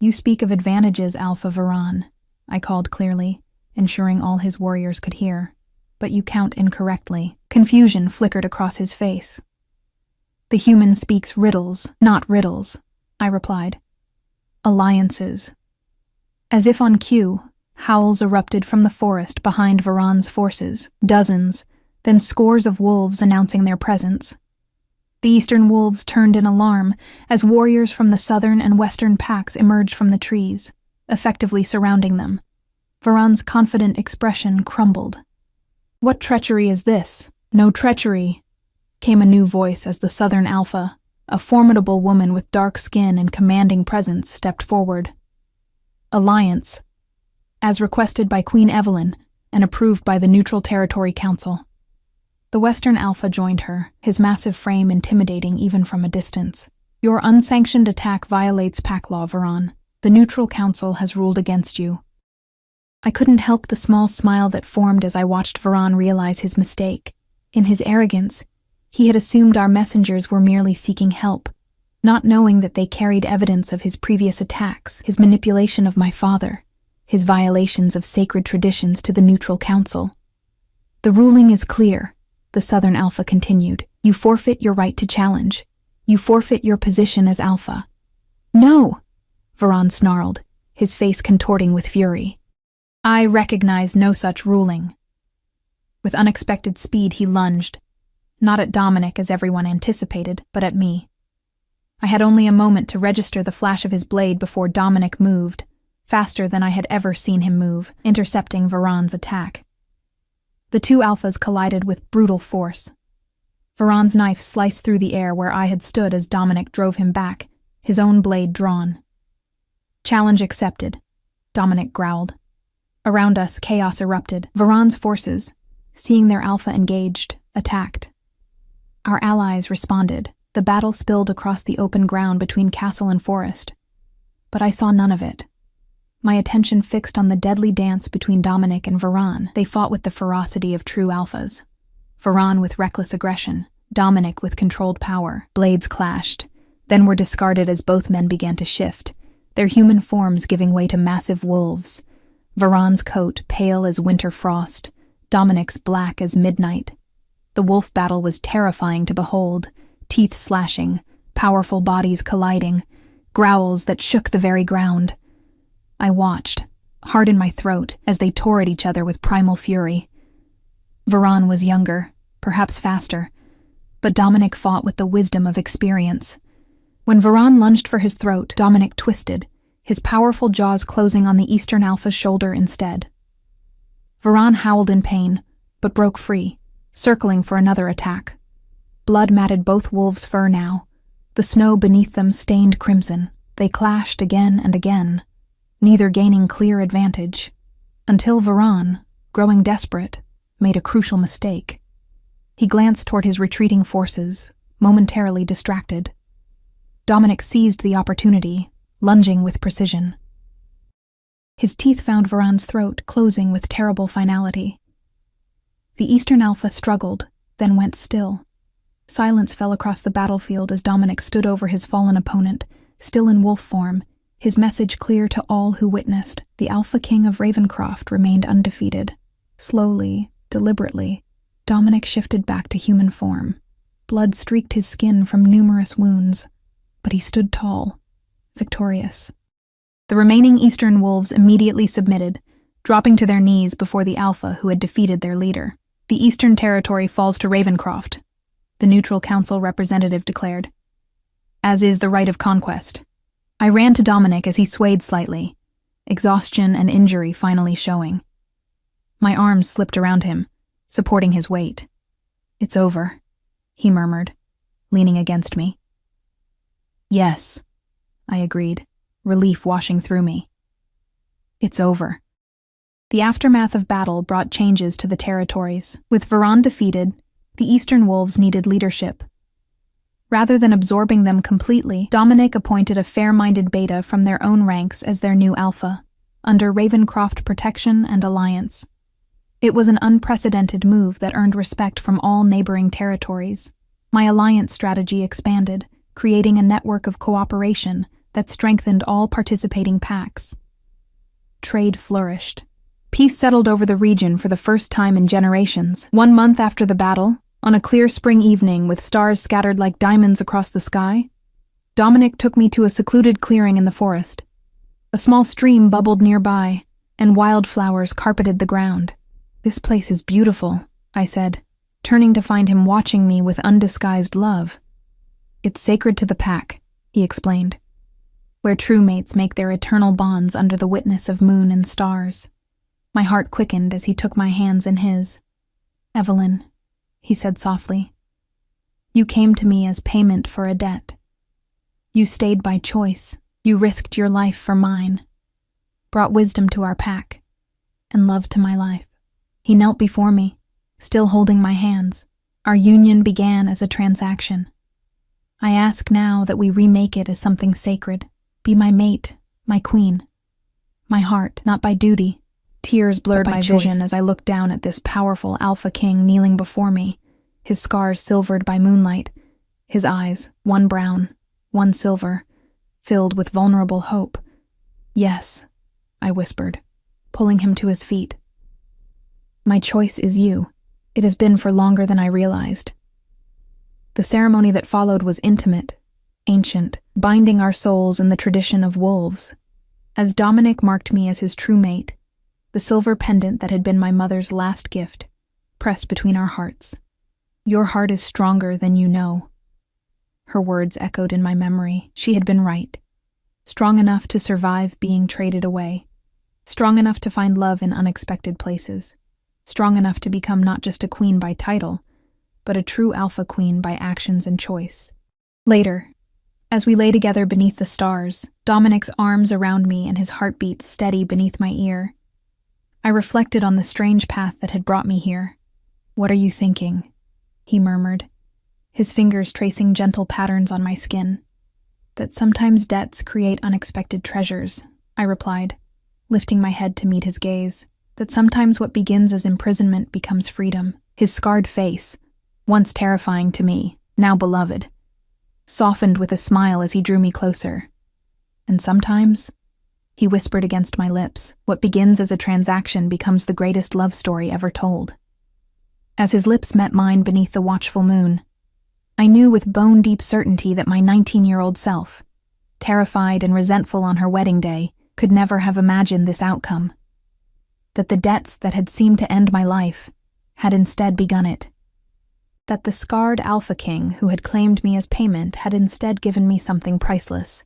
You speak of advantages, Alpha Varan, I called clearly, ensuring all his warriors could hear. But you count incorrectly. Confusion flickered across his face. The human speaks riddles, not riddles, I replied. Alliances. As if on cue, howls erupted from the forest behind Varan's forces, dozens, then scores of wolves announcing their presence. The eastern wolves turned in alarm as warriors from the southern and western packs emerged from the trees, effectively surrounding them. Varan's confident expression crumbled. What treachery is this? No treachery, came a new voice as the Southern Alpha, a formidable woman with dark skin and commanding presence, stepped forward. Alliance, as requested by Queen Evelyn and approved by the Neutral Territory Council. The Western Alpha joined her, his massive frame intimidating even from a distance. Your unsanctioned attack violates pack law, Varan. The Neutral Council has ruled against you. I couldn't help the small smile that formed as I watched Varan realize his mistake. In his arrogance, he had assumed our messengers were merely seeking help, not knowing that they carried evidence of his previous attacks, his manipulation of my father, his violations of sacred traditions to the Neutral Council. The ruling is clear, the Southern Alpha continued. You forfeit your right to challenge. You forfeit your position as Alpha. No, Varan snarled, his face contorting with fury. I recognize no such ruling. With unexpected speed, he lunged. Not at Dominic as everyone anticipated, but at me. I had only a moment to register the flash of his blade before Dominic moved, faster than I had ever seen him move, intercepting Varan's attack. The two alphas collided with brutal force. Varan's knife sliced through the air where I had stood as Dominic drove him back, his own blade drawn. Challenge accepted, Dominic growled. Around us, chaos erupted. Varan's forces, seeing their alpha engaged, attacked. Our allies responded. The battle spilled across the open ground between castle and forest. But I saw none of it. My attention fixed on the deadly dance between Dominic and Varan. They fought with the ferocity of true alphas. Varan with reckless aggression, Dominic with controlled power. Blades clashed, then were discarded as both men began to shift, their human forms giving way to massive wolves. Varan's coat pale as winter frost, Dominic's black as midnight. The wolf battle was terrifying to behold, teeth slashing, powerful bodies colliding, growls that shook the very ground. I watched, heart in my throat, as they tore at each other with primal fury. Varan was younger, perhaps faster, but Dominic fought with the wisdom of experience. When Varan lunged for his throat, Dominic twisted, his powerful jaws closing on the Eastern Alpha's shoulder instead. Varan howled in pain, but broke free, circling for another attack. Blood matted both wolves' fur now. The snow beneath them stained crimson. They clashed again and again, neither gaining clear advantage, until Varan, growing desperate, made a crucial mistake. He glanced toward his retreating forces, momentarily distracted. Dominic seized the opportunity, lunging with precision. His teeth found Varan's throat, closing with terrible finality. The Eastern Alpha struggled, then went still. Silence fell across the battlefield as Dominic stood over his fallen opponent, still in wolf form, his message clear to all who witnessed. The Alpha King of Ravencroft remained undefeated. Slowly, deliberately, Dominic shifted back to human form. Blood streaked his skin from numerous wounds, but he stood tall, victorious. The remaining Eastern wolves immediately submitted, dropping to their knees before the Alpha who had defeated their leader. The Eastern Territory falls to Ravencroft, the neutral council representative declared, as is the right of conquest. I ran to Dominic as he swayed slightly, exhaustion and injury finally showing. My arms slipped around him, supporting his weight. "It's over," he murmured, leaning against me. "Yes," I agreed, relief washing through me. "It's over." The aftermath of battle brought changes to the territories. With Varan defeated, the Eastern Wolves needed leadership. Rather than absorbing them completely, Dominic appointed a fair-minded beta from their own ranks as their new alpha, under Ravencroft protection and alliance. It was an unprecedented move that earned respect from all neighboring territories. My alliance strategy expanded, creating a network of cooperation that strengthened all participating packs. Trade flourished. Peace settled over the region for the first time in generations. 1 month after the battle, on a clear spring evening with stars scattered like diamonds across the sky, Dominic took me to a secluded clearing in the forest. A small stream bubbled nearby, and wildflowers carpeted the ground. "This place is beautiful," I said, turning to find him watching me with undisguised love. "It's sacred to the pack," he explained, "where true mates make their eternal bonds under the witness of moon and stars." My heart quickened as he took my hands in his. "Evelyn," he said softly, "you came to me as payment for a debt. You stayed by choice. You risked your life for mine, brought wisdom to our pack, and love to my life." He knelt before me, still holding my hands. Our union began as a transaction. I ask now that we remake it as something sacred. Be my mate, my queen. My heart, not by duty. Tears blurred my vision as I looked down at this powerful Alpha King kneeling before me, his scars silvered by moonlight, his eyes, one brown, one silver, filled with vulnerable hope. "Yes," I whispered, pulling him to his feet. "My choice is you. It has been for longer than I realized." The ceremony that followed was intimate, ancient, binding our souls in the tradition of wolves. As Dominic marked me as his true mate, the silver pendant that had been my mother's last gift pressed between our hearts. Your heart is stronger than you know. Her words echoed in my memory. She had been right. Strong enough to survive being traded away. Strong enough to find love in unexpected places. Strong enough to become not just a queen by title, but a true alpha queen by actions and choice. Later, as we lay together beneath the stars, Dominic's arms around me and his heartbeat steady beneath my ear, I reflected on the strange path that had brought me here. "What are you thinking?" he murmured, his fingers tracing gentle patterns on my skin. "That sometimes debts create unexpected treasures," I replied, lifting my head to meet his gaze. "That sometimes what begins as imprisonment becomes freedom." His scarred face, once terrifying to me, now beloved, softened with a smile as he drew me closer. "And sometimes," he whispered against my lips, "what begins as a transaction becomes the greatest love story ever told." As his lips met mine beneath the watchful moon, I knew with bone-deep certainty that my 19-year-old self, terrified and resentful on her wedding day, could never have imagined this outcome. That the debts that had seemed to end my life had instead begun it. That the scarred Alpha King who had claimed me as payment had instead given me something priceless.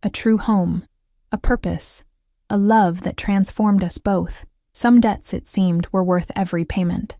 A true home, a purpose, a love that transformed us both. Some debts, it seemed, were worth every payment.